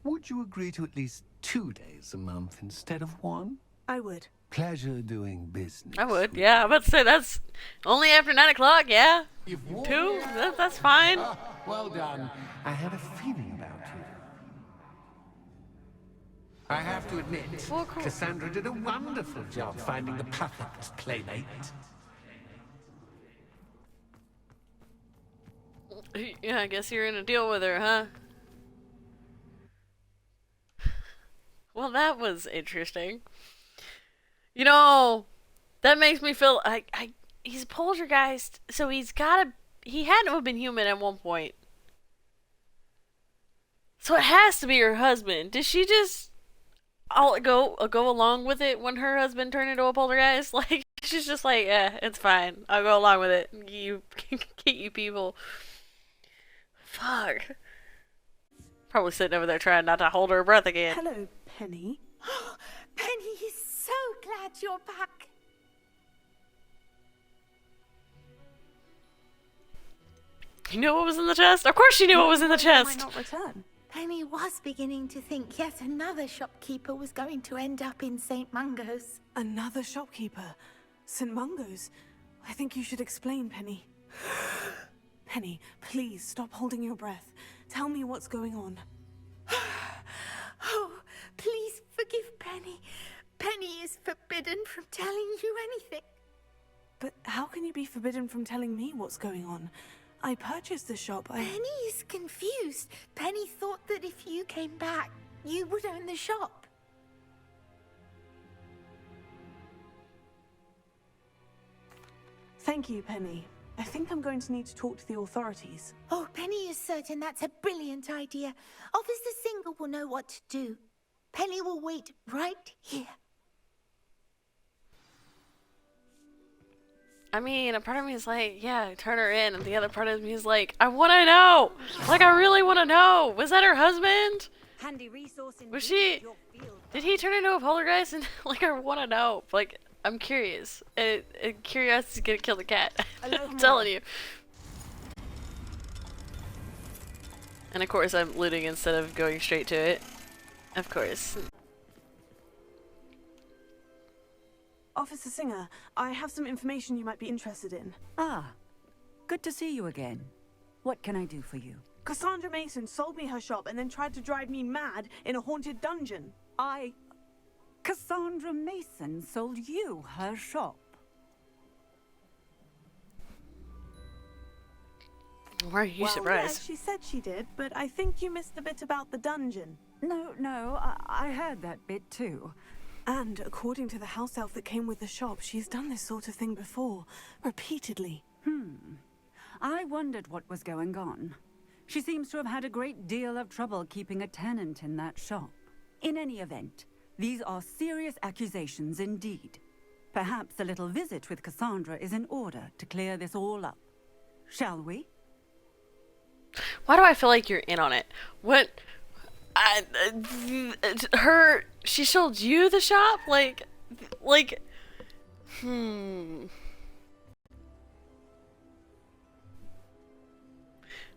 [SPEAKER 6] Would you agree to at least 2 days a month instead of one?
[SPEAKER 2] I would.
[SPEAKER 6] Pleasure doing business.
[SPEAKER 1] I would. Yeah, I'm about to say that's only after 9 o'clock. Yeah,
[SPEAKER 6] You've won.
[SPEAKER 1] 2. That's fine.
[SPEAKER 6] Ah, well done. I had a feeling about you. I have to admit,
[SPEAKER 1] Well, cool.
[SPEAKER 6] Cassandra did a wonderful job finding the perfect playmate.
[SPEAKER 1] Yeah, I guess you're in a deal with her, huh? Well, that was interesting. You know, that makes me feel he's a poltergeist, so he had to have been human at one point. So it has to be her husband. Did she just go along with it when her husband turned into a poltergeist? Like, she's just like, yeah, it's fine. I'll go along with it. You get you people. Fuck. Probably sitting over there trying not to hold her breath again.
[SPEAKER 2] Hello, Penny.
[SPEAKER 7] Penny is so glad you're back.
[SPEAKER 1] You knew what was in the chest? Of course she knew what was in the
[SPEAKER 2] Why
[SPEAKER 1] chest.
[SPEAKER 2] not return?
[SPEAKER 7] Penny was beginning to think yet another shopkeeper was going to end up in St. Mungo's.
[SPEAKER 2] Another shopkeeper. St. Mungo's. I think you should explain, Penny. Penny, please stop holding your breath. Tell me what's going on.
[SPEAKER 7] Oh, please forgive Penny. Penny is forbidden from telling you anything.
[SPEAKER 2] But how can you be forbidden from telling me what's going on? I purchased the shop.
[SPEAKER 7] Penny is confused. Penny thought that if you came back, you would own the shop.
[SPEAKER 2] Thank you, Penny. I think I'm going to need to talk to the authorities.
[SPEAKER 7] Oh, Penny is certain that's a brilliant idea. Officer Singer will know what to do. Penny will wait right here.
[SPEAKER 1] I mean, a part of me is like, yeah, turn her in, and the other part of me is like, I want to know. Like, I really want to know. Was that her husband?
[SPEAKER 9] Handy resource in
[SPEAKER 1] Was she? Did he turn into a poltergeist? And like, I want to know. Like, I'm curious. Curiosity's gonna kill the cat. I'm telling you. And of course, I'm looting instead of going straight to it. Of course.
[SPEAKER 2] Officer Singer, I have some information you might be interested in.
[SPEAKER 9] Ah, good to see you again. What can I do for you?
[SPEAKER 2] Cassandra Mason sold me her shop and then tried to drive me mad in a haunted dungeon.
[SPEAKER 9] Cassandra Mason sold you her shop.
[SPEAKER 1] Why are you surprised?
[SPEAKER 2] Yeah, she said she did, but I think you missed the bit about the dungeon.
[SPEAKER 9] No, I heard that bit too.
[SPEAKER 2] And according to the house elf that came with the shop, she's done this sort of thing before, repeatedly.
[SPEAKER 9] I wondered what was going on. She seems to have had a great deal of trouble keeping a tenant in that shop. In any event, these are serious accusations indeed. Perhaps a little visit with Cassandra is in order to clear this all up. Shall we?
[SPEAKER 1] Why do I feel like you're in on it? What? She sold you the shop?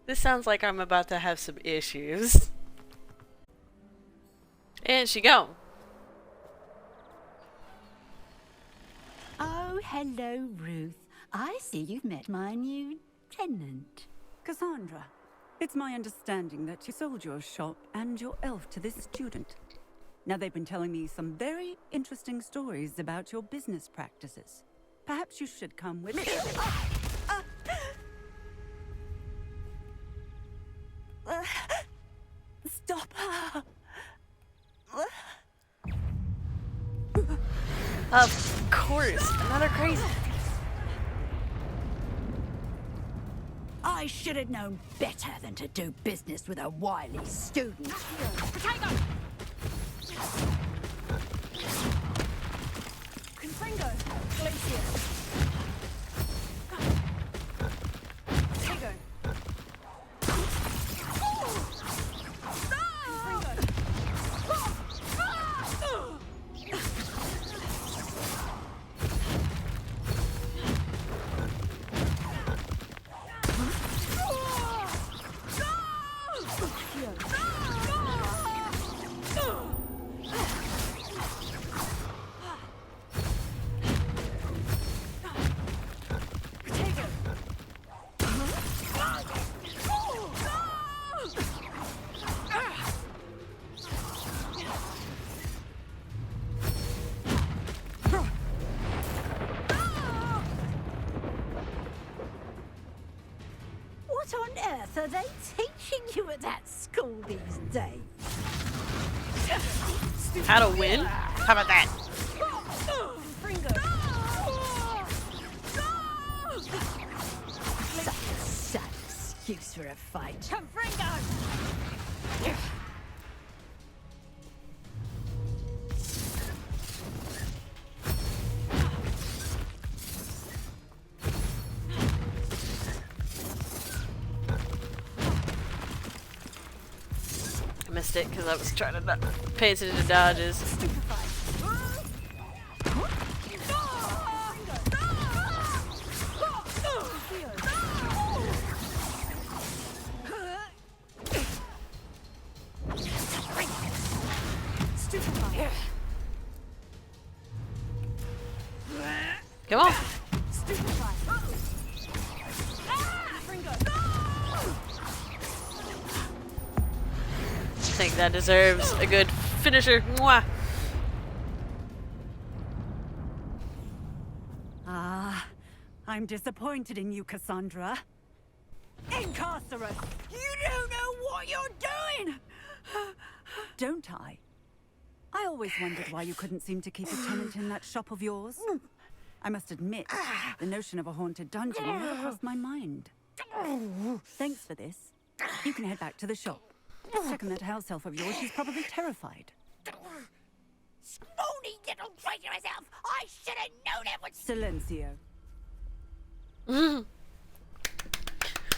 [SPEAKER 1] This sounds like I'm about to have some issues. And she gone.
[SPEAKER 8] Oh, hello, Ruth. I see you've met my new tenant.
[SPEAKER 9] Cassandra, it's my understanding that you sold your shop and your elf to this student. Now, they've been telling me some very interesting stories about your business practices. Perhaps you should come with me.
[SPEAKER 3] Stop her!
[SPEAKER 1] Of course, another crazy.
[SPEAKER 8] I should have known better than to do business with a wily student.
[SPEAKER 2] Confringo! Glacier! Potato!
[SPEAKER 8] What on earth are they teaching you at that school these days?
[SPEAKER 1] How to win? How about that?
[SPEAKER 8] Such a sad excuse for a fight.
[SPEAKER 1] I missed it because I was trying to not pay attention to dodges. Come on. I think that deserves a good finisher. Mwah.
[SPEAKER 9] Ah, I'm disappointed in you, Cassandra. Incarcerate!
[SPEAKER 8] You don't know what you're doing!
[SPEAKER 9] Don't I? I always wondered why you couldn't seem to keep a tenant in that shop of yours. I must admit, the notion of a haunted dungeon never crossed my mind. Thanks for this. You can head back to the shop. Second that house elf of yours, she's probably terrified.
[SPEAKER 8] Scrawny little traitor herself! I should have known it would...
[SPEAKER 9] Silencio.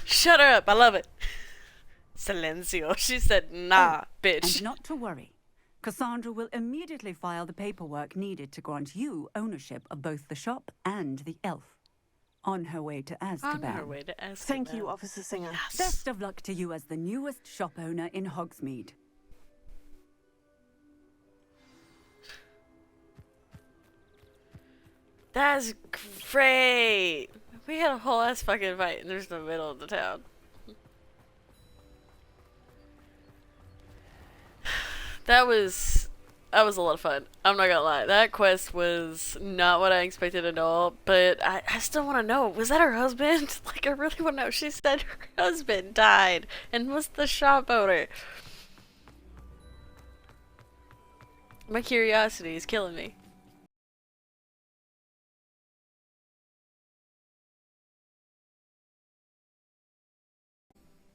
[SPEAKER 1] Shut her up. I love it. Silencio. She said, nah, bitch.
[SPEAKER 9] And not to worry. Cassandra will immediately file the paperwork needed to grant you ownership of both the shop and the elf. On her way to Azkaban.
[SPEAKER 1] On her way to Azkaban.
[SPEAKER 2] Thank you, Officer Singer.
[SPEAKER 1] Yes.
[SPEAKER 9] Best of luck to you as the newest shop owner in Hogsmeade.
[SPEAKER 1] That's great. We had a whole ass fucking fight and there's the middle of the town. That was a lot of fun. I'm not gonna lie. That quest was not what I expected at all, but I still want to know, was that her husband? Like, I really want to know. She said her husband died and was the shop owner. My curiosity is killing me.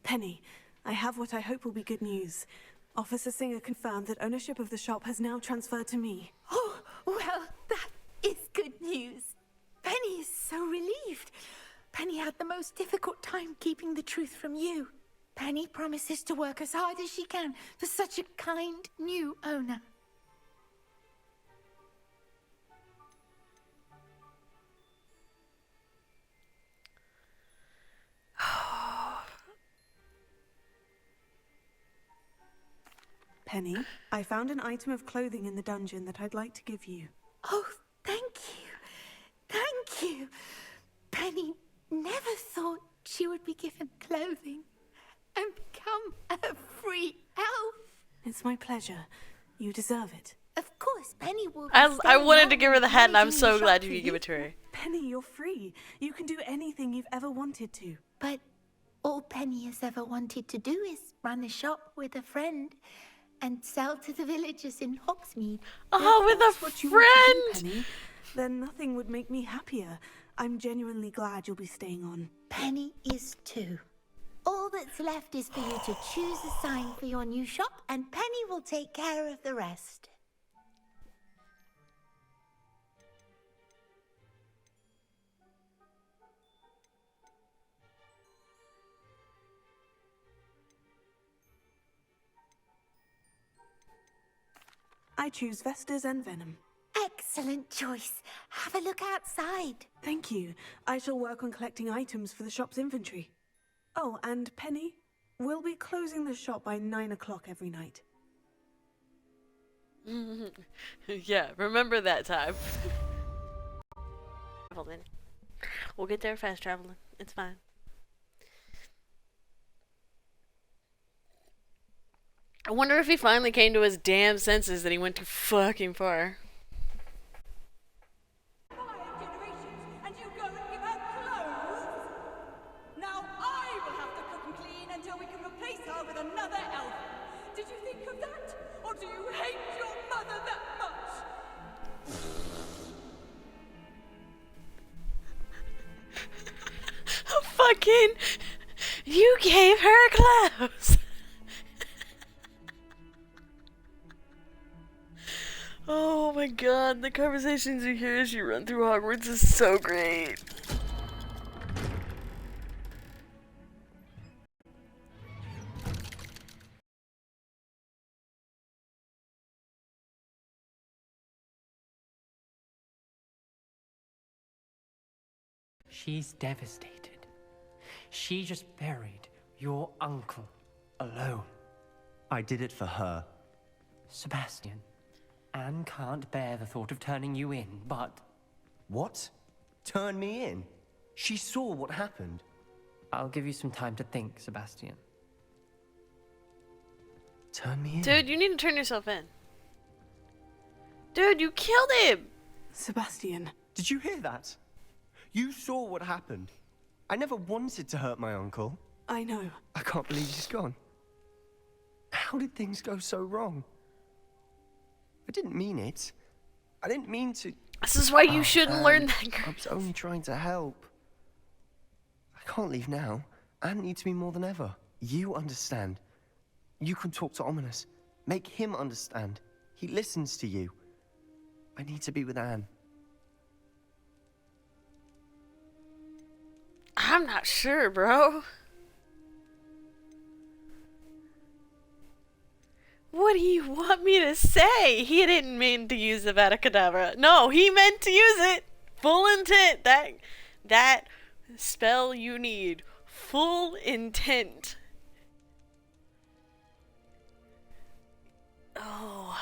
[SPEAKER 2] Penny, I have what I hope will be good news. Officer Singer confirmed that ownership of the shop has now transferred to me.
[SPEAKER 7] Oh, well, that is good news. Penny is so relieved. Penny had the most difficult time keeping the truth from you. Penny promises to work as hard as she can for such a kind new owner.
[SPEAKER 2] Penny, I found an item of clothing in the dungeon that I'd like to give you.
[SPEAKER 7] Oh, thank you. Thank you. Penny never thought she would be given clothing and become a free elf.
[SPEAKER 2] It's my pleasure. You deserve it.
[SPEAKER 7] Of course, Penny will be
[SPEAKER 1] I
[SPEAKER 7] staying
[SPEAKER 1] wanted
[SPEAKER 7] home
[SPEAKER 1] to give her the
[SPEAKER 7] and
[SPEAKER 1] hat, and I'm
[SPEAKER 7] managing the
[SPEAKER 1] so
[SPEAKER 7] shop
[SPEAKER 1] glad
[SPEAKER 7] for
[SPEAKER 1] you could give it to her.
[SPEAKER 2] Penny, you're free. You can do anything you've ever wanted to.
[SPEAKER 7] But all Penny has ever wanted to do is run a shop with a friend and sell to the villagers in Hogsmeade.
[SPEAKER 1] Oh, with
[SPEAKER 2] That's
[SPEAKER 1] a
[SPEAKER 2] what you want to do,
[SPEAKER 1] friend!
[SPEAKER 2] Penny, then nothing would make me happier. I'm genuinely glad you'll be staying on.
[SPEAKER 7] Penny is too. All that's left is for you to choose a sign for your new shop, and Penny will take care of the rest.
[SPEAKER 2] I choose Vestas and Venom.
[SPEAKER 7] Excellent choice. Have a look outside.
[SPEAKER 2] Thank you. I shall work on collecting items for the shop's inventory. Oh, and Penny, we'll be closing the shop by 9 o'clock every night.
[SPEAKER 1] Yeah, remember that time. We'll get there fast traveling. It's fine. I wonder if he finally came to his damn senses that he went too fucking far.
[SPEAKER 10] And you go and give her clothes? Now I will have to cook and clean until we can replace her with another elf. Did you think of that? Or do you hate your mother that much?
[SPEAKER 1] Fucking, you gave her clothes. Oh my god, the conversations you hear as you run through Hogwarts is so great.
[SPEAKER 4] She's devastated. She just buried your uncle alone.
[SPEAKER 5] I did it for her.
[SPEAKER 4] Sebastian, Anne can't bear the thought of turning you in, but...
[SPEAKER 5] What? Turn me in? She saw what happened.
[SPEAKER 4] I'll give you some time to think, Sebastian.
[SPEAKER 5] Turn me in?
[SPEAKER 1] Dude, you need to turn yourself in. Dude, you killed him!
[SPEAKER 2] Sebastian.
[SPEAKER 5] Did you hear that? You saw what happened. I never wanted to hurt my uncle.
[SPEAKER 2] I know.
[SPEAKER 5] I can't believe he's gone. How did things go so wrong? I didn't mean it. I didn't mean to...
[SPEAKER 1] This is why you shouldn't learn that,
[SPEAKER 5] I was only trying to help. I can't leave now. Anne needs me more than ever. You understand. You can talk to Ominous. Make him understand. He listens to you. I need to be with Anne.
[SPEAKER 1] I'm not sure, bro. What do you want me to say? He didn't mean to use the Vaticanabra. No, he meant to use it. Full intent. That spell you need. Full intent. Oh.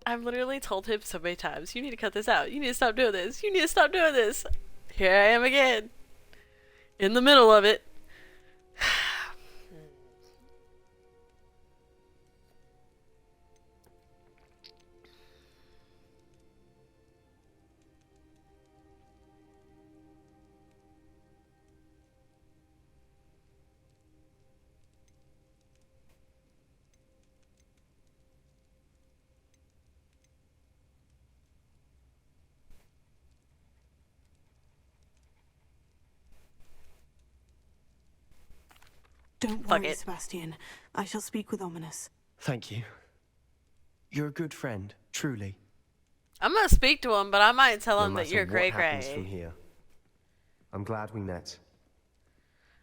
[SPEAKER 1] I've literally told him so many times, you need to cut this out. You need to stop doing this. You need to stop doing this. Here I am again. In the middle of it.
[SPEAKER 2] Don't
[SPEAKER 1] Fuck
[SPEAKER 2] worry,
[SPEAKER 1] it.
[SPEAKER 2] Sebastian. I shall speak with Ominous.
[SPEAKER 5] Thank you. You're a good friend, truly.
[SPEAKER 1] I'm gonna speak to him, but I might tell
[SPEAKER 5] No
[SPEAKER 1] him that
[SPEAKER 5] matter
[SPEAKER 1] you're
[SPEAKER 5] what
[SPEAKER 1] cray
[SPEAKER 5] happens from
[SPEAKER 1] cray.
[SPEAKER 5] here. I'm glad we met.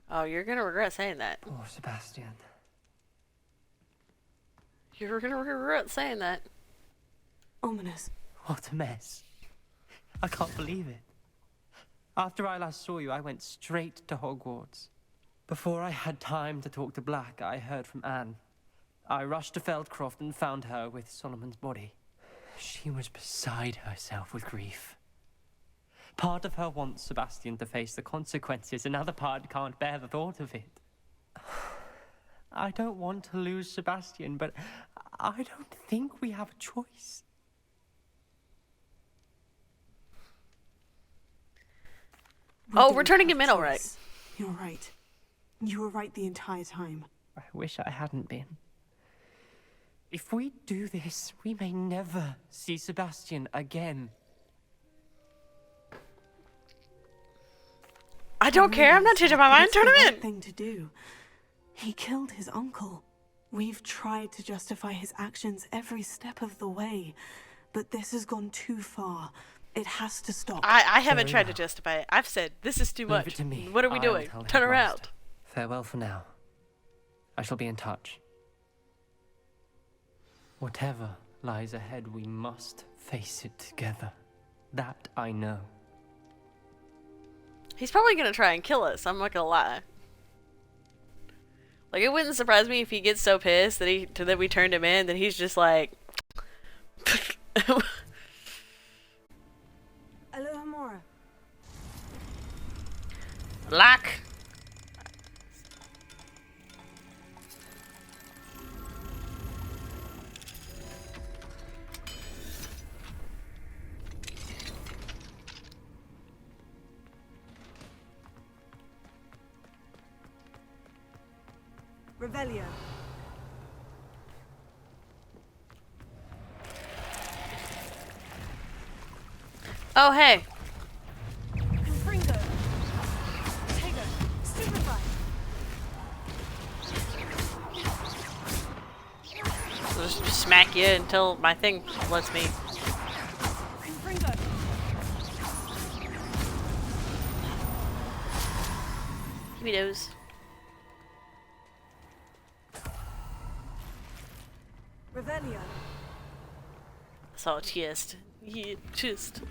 [SPEAKER 1] Oh, you're gonna regret saying that.
[SPEAKER 4] Poor Sebastian.
[SPEAKER 1] You're gonna regret saying that.
[SPEAKER 2] Ominous.
[SPEAKER 4] What a mess. I can't believe it. After I last saw you, I went straight to Hogwarts. Before I had time to talk to Black, I heard from Anne. I rushed to Feldcroft and found her with Solomon's body. She was beside herself with grief. Part of her wants Sebastian to face the consequences, another part can't bear the thought of it. I don't want to lose Sebastian, but I don't think we have a choice.
[SPEAKER 1] Oh,
[SPEAKER 2] We
[SPEAKER 1] we're
[SPEAKER 2] don't
[SPEAKER 1] turning
[SPEAKER 2] have
[SPEAKER 1] him in,
[SPEAKER 2] a
[SPEAKER 1] all right.
[SPEAKER 2] choice. You're right. You were right the entire time.
[SPEAKER 4] I wish I hadn't been. If we do this, we may never see Sebastian again.
[SPEAKER 1] I don't care. I'm not changing my mind. Turn him in.
[SPEAKER 2] Thing to do. He killed his uncle. We've tried to justify his actions every step of the way, but this has gone too far. It has to stop.
[SPEAKER 1] I haven't
[SPEAKER 4] Very
[SPEAKER 1] tried to
[SPEAKER 4] well.
[SPEAKER 1] justify it. I've said this is too
[SPEAKER 4] Leave
[SPEAKER 1] much.
[SPEAKER 4] it to me.
[SPEAKER 1] What are we
[SPEAKER 4] I'll
[SPEAKER 1] doing?
[SPEAKER 4] tell the
[SPEAKER 1] Turn around.
[SPEAKER 4] headmaster. Farewell for now. I shall be in touch. Whatever lies ahead, we must face it together. That I know.
[SPEAKER 1] He's probably gonna try and kill us. I'm not gonna lie. Like, it wouldn't surprise me if he gets so pissed that we turned him in that he's just like.
[SPEAKER 2] Alohomora.
[SPEAKER 1] Lock.
[SPEAKER 2] Revelio.
[SPEAKER 1] Oh, hey.
[SPEAKER 2] Confringo. Tego. Stupefy.
[SPEAKER 1] I'll just smack you until my thing lets me.
[SPEAKER 2] Confringo.
[SPEAKER 1] Give me those.
[SPEAKER 2] Revelio.
[SPEAKER 1] So chest. Yeah, chest.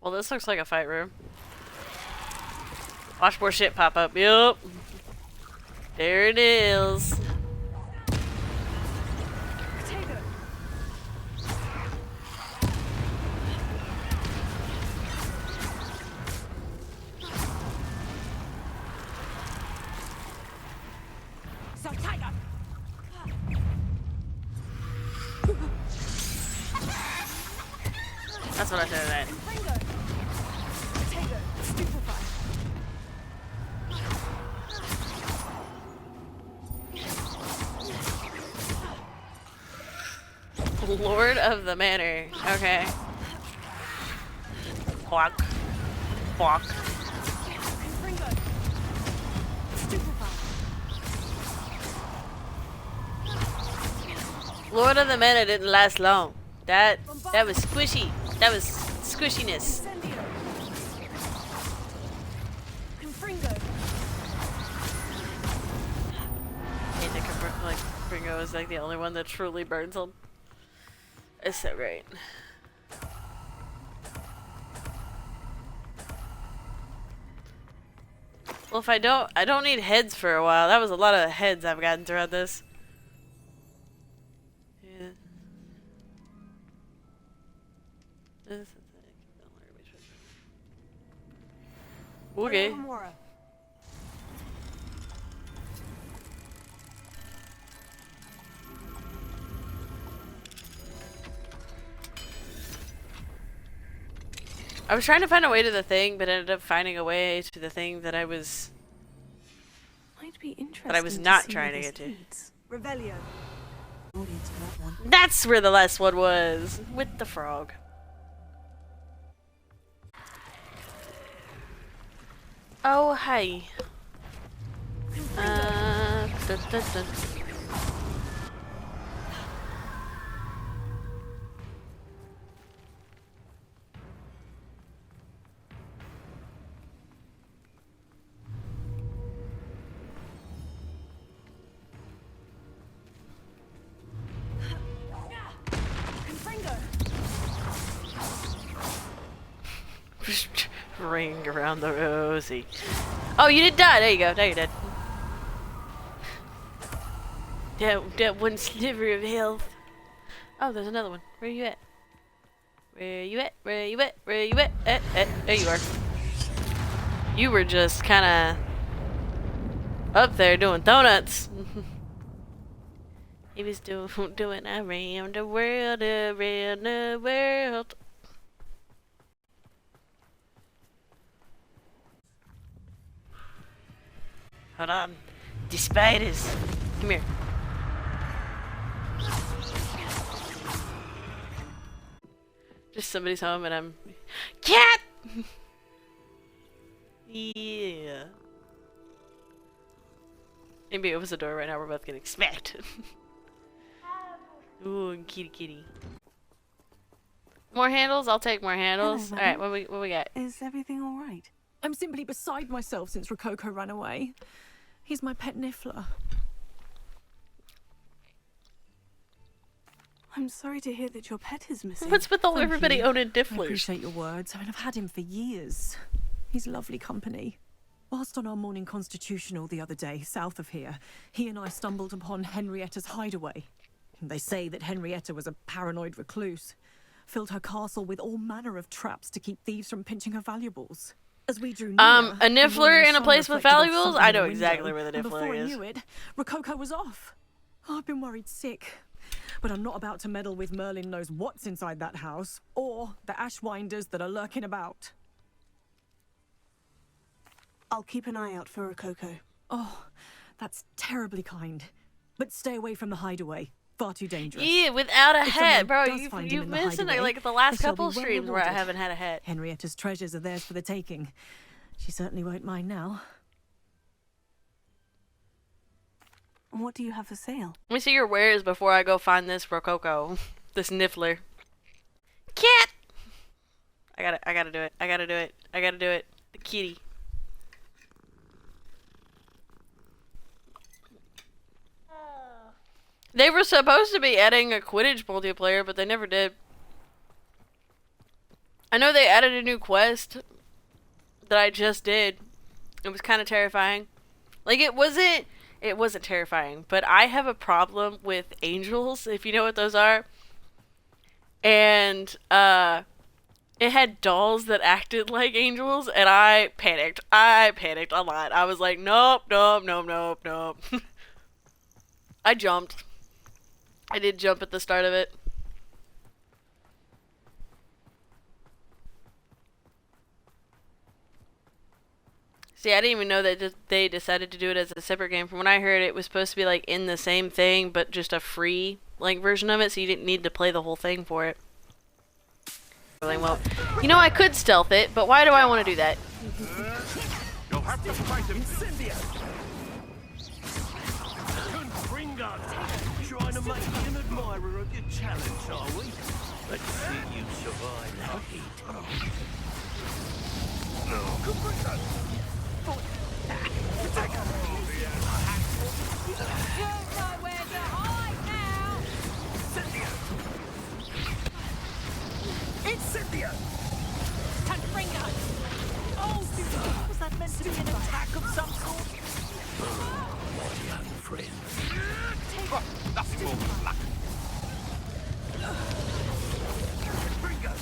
[SPEAKER 1] Well, this looks like a fight room. Watch more shit pop up. Yup. There it is.
[SPEAKER 2] Tego.
[SPEAKER 3] So tiger!
[SPEAKER 1] That's what I said. That.
[SPEAKER 2] Confringo. Tego. Stupefy.
[SPEAKER 1] Lord of the Manor. Okay. Walk. Walk.
[SPEAKER 2] Confringo. Stupefy.
[SPEAKER 1] Lord of the Manor didn't last long. That was squishy. That was squishiness.
[SPEAKER 2] Incendio. Confringo.
[SPEAKER 1] And like Ringo is like the only one that truly burns them. It's so great. Well, if I don't need heads for a while. That was a lot of heads I've gotten throughout this. Yeah. Okay.
[SPEAKER 2] Alohomora.
[SPEAKER 1] I was trying to find a way to the thing, but ended up finding a way to the thing that I was
[SPEAKER 2] Might be interesting.
[SPEAKER 1] that I was not
[SPEAKER 2] see
[SPEAKER 1] trying to
[SPEAKER 2] where
[SPEAKER 1] get
[SPEAKER 2] this
[SPEAKER 1] to.
[SPEAKER 2] leads. Revelio. Audience for that one.
[SPEAKER 1] That's where the last one was with the frog. Oh, hi. Dun, dun, dun. Ring around the rosy. Oh, you did die. There you go. Now you're dead. That one sliver of health. Oh, there's another one. Where you at? Where you at? Where you at? Where you at? There you are. You were just kind of up there doing donuts. He was doing around the world, around the world. Hold on. The spiders. Come here. Just somebody's home and I'm... Cat! Yeah. Maybe it opens the door right now, we're both getting smacked. Ooh, kitty kitty. More handles? I'll take more handles.
[SPEAKER 2] Hello,
[SPEAKER 1] Alright, what we got?
[SPEAKER 2] Is everything alright?
[SPEAKER 11] I'm simply beside myself since Rococo ran away. He's my pet niffler.
[SPEAKER 2] I'm sorry to hear that your pet is missing.
[SPEAKER 1] What's with all
[SPEAKER 11] Thank
[SPEAKER 1] everybody
[SPEAKER 11] you.
[SPEAKER 1] owning
[SPEAKER 11] I
[SPEAKER 1] difflers?
[SPEAKER 11] appreciate your words. I mean, I've had him for years. He's lovely company. Whilst on our morning constitutional the other day, south of here, he and I stumbled upon Henrietta's hideaway. They say that Henrietta was a paranoid recluse. Filled her castle with all manner of traps to keep thieves from pinching her valuables. As we drew near,
[SPEAKER 1] A
[SPEAKER 11] the
[SPEAKER 1] niffler
[SPEAKER 11] morning
[SPEAKER 1] in a
[SPEAKER 11] sun
[SPEAKER 1] place with
[SPEAKER 11] reflected off
[SPEAKER 1] valuables?
[SPEAKER 11] something
[SPEAKER 1] I
[SPEAKER 11] in the
[SPEAKER 1] know
[SPEAKER 11] window,
[SPEAKER 1] exactly where the
[SPEAKER 11] and
[SPEAKER 1] niffler
[SPEAKER 11] before
[SPEAKER 1] is.
[SPEAKER 11] I knew it, Rococo was off. I've been worried sick. But I'm not about to meddle with Merlin knows what's inside that house, or the ashwinders that are lurking about.
[SPEAKER 2] I'll keep an eye out for Rococo.
[SPEAKER 11] Oh, that's terribly kind. But stay away from the hideaway. Far too dangerous.
[SPEAKER 1] Yeah, without a
[SPEAKER 11] If
[SPEAKER 1] hat,
[SPEAKER 11] someone
[SPEAKER 1] bro.
[SPEAKER 11] does find him
[SPEAKER 1] You've
[SPEAKER 11] in the
[SPEAKER 1] missed it
[SPEAKER 11] hideaway,
[SPEAKER 1] like the last
[SPEAKER 11] they shall
[SPEAKER 1] couple
[SPEAKER 11] be well
[SPEAKER 1] streams where I
[SPEAKER 11] rewarded.
[SPEAKER 1] haven't had a hat.
[SPEAKER 11] Henrietta's treasures are theirs for the taking. She certainly won't mind now.
[SPEAKER 2] What do you have for sale?
[SPEAKER 1] Let me see your wares before I go find this Rococo. This niffler. Cat! I gotta do it. I gotta do it. I gotta do it. The kitty. They were supposed to be adding a Quidditch multiplayer, but they never did. I know they added a new quest that I just did. It was kind of terrifying. Like, it wasn't terrifying, but I have a problem with angels, if you know what those are. And, it had dolls that acted like angels, and I panicked. I panicked a lot. I was like, nope, nope, nope, nope, nope. I jumped. I did jump at the start of it. See, I didn't even know that they decided to do it as a separate game. From what I heard, it was supposed to be like in the same thing, but just a free like version of it, so you didn't need to play the whole thing for it. Like, well, you know, I could stealth it, but why do I want to do that?
[SPEAKER 12] You'll have to fight him. Trying to make me an admirer of your challenge, are we? Let's see you survive the heat.
[SPEAKER 10] You've nowhere to hide now!
[SPEAKER 12] Incendio!
[SPEAKER 10] Confringo!
[SPEAKER 12] Oh, was that meant to be an attack of some sort? My young friend. Nothing more than luck. Confringo!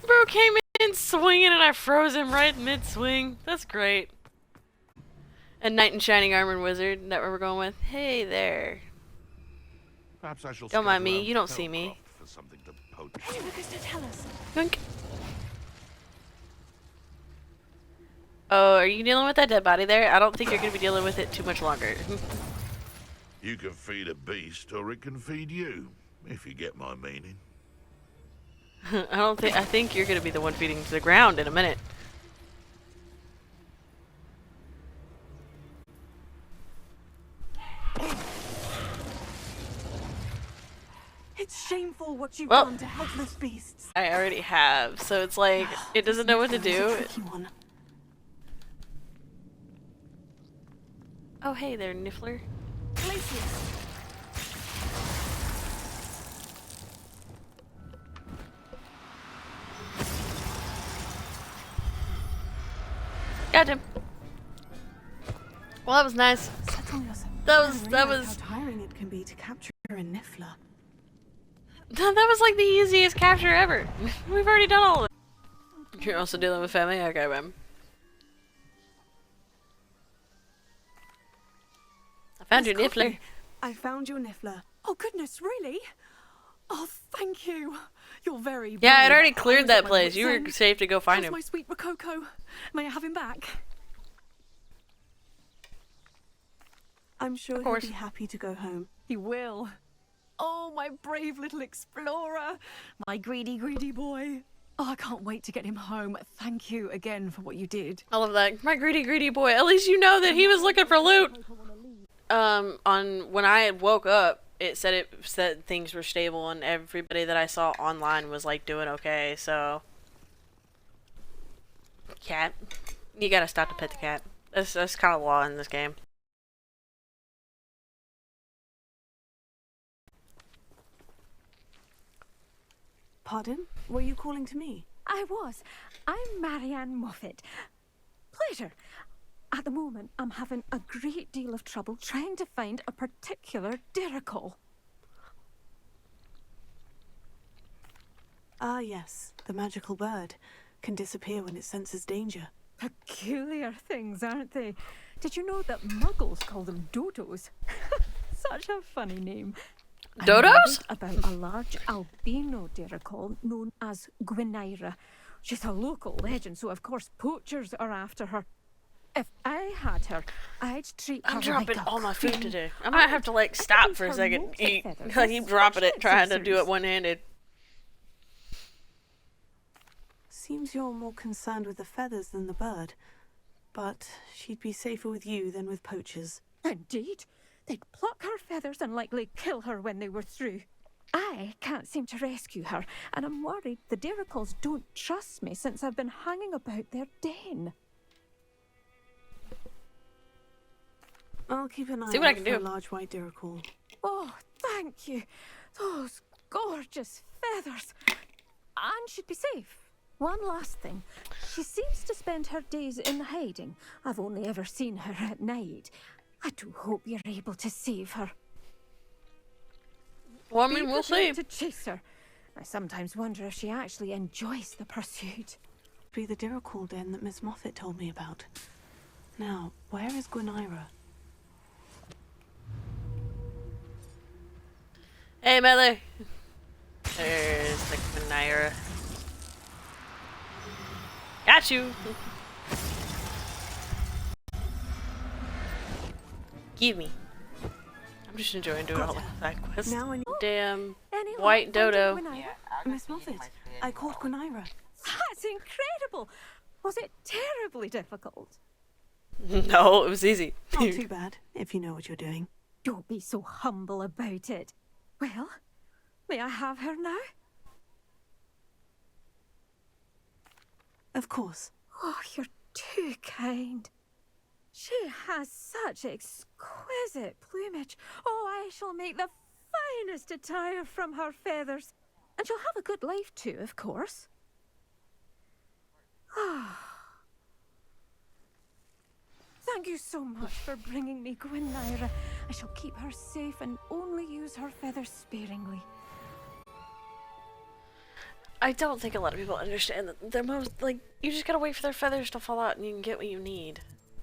[SPEAKER 1] Bro came in swinging and I froze him right mid-swing. That's great. A knight in shining armor and wizard, that what we're going with? Hey there.
[SPEAKER 12] Perhaps I shall
[SPEAKER 1] Don't mind me,
[SPEAKER 12] around
[SPEAKER 1] you don't see me.
[SPEAKER 12] Hellcroft for something to poach.
[SPEAKER 10] What are you going to tell us?
[SPEAKER 1] Yoink. Oh, are you dealing with that dead body there? I don't think you're going to be dealing with it too much longer.
[SPEAKER 12] You can feed a beast, or it can feed you, if you get my meaning.
[SPEAKER 1] I think you're going to be the one feeding to the ground in a minute.
[SPEAKER 2] It's shameful what you've
[SPEAKER 1] Well,
[SPEAKER 2] done to helpless beasts.
[SPEAKER 1] I already have, so it's like, it doesn't know what to
[SPEAKER 2] This is a
[SPEAKER 1] do.
[SPEAKER 2] tricky one.
[SPEAKER 1] Oh, hey there, Niffler.
[SPEAKER 11] Glacius.
[SPEAKER 1] Got him. Well, that was nice.
[SPEAKER 2] Settle yourself.
[SPEAKER 1] That
[SPEAKER 2] I
[SPEAKER 1] was
[SPEAKER 2] realize how tiring it can be to capture a Niffler.
[SPEAKER 1] that was like the easiest capture ever. We've already done all of it. You're also dealing with family? Okay, man. I found your
[SPEAKER 2] Miss
[SPEAKER 1] Niffler.
[SPEAKER 2] Courtney, I found your Niffler.
[SPEAKER 11] Oh goodness, really? Oh, thank you. You're very
[SPEAKER 1] Yeah, I'd
[SPEAKER 11] brave.
[SPEAKER 1] already
[SPEAKER 11] I
[SPEAKER 1] cleared
[SPEAKER 11] was at
[SPEAKER 1] that
[SPEAKER 11] my
[SPEAKER 1] place.
[SPEAKER 11] wit's
[SPEAKER 1] You were
[SPEAKER 11] end.
[SPEAKER 1] safe to go find
[SPEAKER 11] How's
[SPEAKER 1] him.
[SPEAKER 11] my sweet Rococo? May I have him back?
[SPEAKER 2] I'm sure he'll
[SPEAKER 1] course.
[SPEAKER 2] be happy to go home.
[SPEAKER 11] He will. Oh, my brave little explorer. My greedy, greedy boy. Oh, I can't wait to get him home. Thank you again for what you did.
[SPEAKER 1] I love that. My greedy, greedy boy. At least you know that he was looking for loot. On when I woke up, it said things were stable and everybody that I saw online was like doing okay. So, cat, you gotta stop to pet the cat. That's kind of law in this game.
[SPEAKER 2] Pardon? Were you calling to me?
[SPEAKER 13] I was. I'm Marianne Moffat. Pleasure. At the moment, I'm having a great deal of trouble trying to find a particular Derrickle.
[SPEAKER 2] Ah, yes. The magical bird can disappear when it senses danger.
[SPEAKER 13] Peculiar things, aren't they? Did you know that muggles call them dodos? Such a funny name. I'm
[SPEAKER 1] Dodos?
[SPEAKER 13] worried about a large albino Derrickle known as Gwynaira. She's a local legend, so of course poachers are after her. If I had her, I'd treat her
[SPEAKER 1] I'm dropping
[SPEAKER 13] like a
[SPEAKER 1] all my food
[SPEAKER 13] queen.
[SPEAKER 1] today. I might have to like stop
[SPEAKER 13] I'd
[SPEAKER 1] for a
[SPEAKER 13] give her
[SPEAKER 1] second.
[SPEAKER 13] molted
[SPEAKER 1] Eat.
[SPEAKER 13] feathers
[SPEAKER 1] I
[SPEAKER 13] as
[SPEAKER 1] keep dropping it,
[SPEAKER 13] special
[SPEAKER 1] trying to do
[SPEAKER 13] accessories.
[SPEAKER 1] it one-handed.
[SPEAKER 2] Seems you're more concerned with the feathers than the bird. But she'd be safer with you than with poachers.
[SPEAKER 13] Indeed. They'd pluck her feathers and likely kill her when they were through. I can't seem to rescue her, and I'm worried the Derrickles don't trust me since I've been hanging about their den.
[SPEAKER 2] I'll keep an eye
[SPEAKER 1] See what I
[SPEAKER 2] out
[SPEAKER 1] can
[SPEAKER 2] for
[SPEAKER 1] do.
[SPEAKER 2] a large white Derrickle.
[SPEAKER 13] Oh, thank you. Those gorgeous feathers. And she'd be safe. One last thing. She seems to spend her days in hiding. I've only ever seen her at night. I do hope you're able to save her.
[SPEAKER 1] Well, I mean, we'll see.
[SPEAKER 13] Be prepared to chase her. I sometimes wonder if she actually enjoys the pursuit.
[SPEAKER 2] Be the Derrickle den that Miss Moffat told me about. Now, where is Gwynaira?
[SPEAKER 1] Hey, Mother. There's the Gwynaira. Got you. Give me. I'm just enjoying doing all the side quests.
[SPEAKER 2] Now I need...
[SPEAKER 1] Damn
[SPEAKER 13] Any luck
[SPEAKER 1] white
[SPEAKER 13] finding
[SPEAKER 1] dodo.
[SPEAKER 13] Gwynaira?
[SPEAKER 2] Miss Moffat, I caught Gwynaira.
[SPEAKER 13] That's incredible. Was it terribly difficult?
[SPEAKER 1] No, it was easy.
[SPEAKER 2] Not too bad, if you know what you're doing.
[SPEAKER 13] Don't be so humble about it. Well, may I have her now?
[SPEAKER 2] Of course.
[SPEAKER 13] Oh, you're too kind. She has such exquisite plumage. Oh, I shall make the finest attire from her feathers. And she'll have a good life too, of course. Ah. Thank you so much for bringing me Gwynaira. I shall keep her safe and only use her feathers sparingly.
[SPEAKER 1] I don't think a lot of people understand that they're most, like, you just gotta wait for their feathers to fall out and you can get what you need.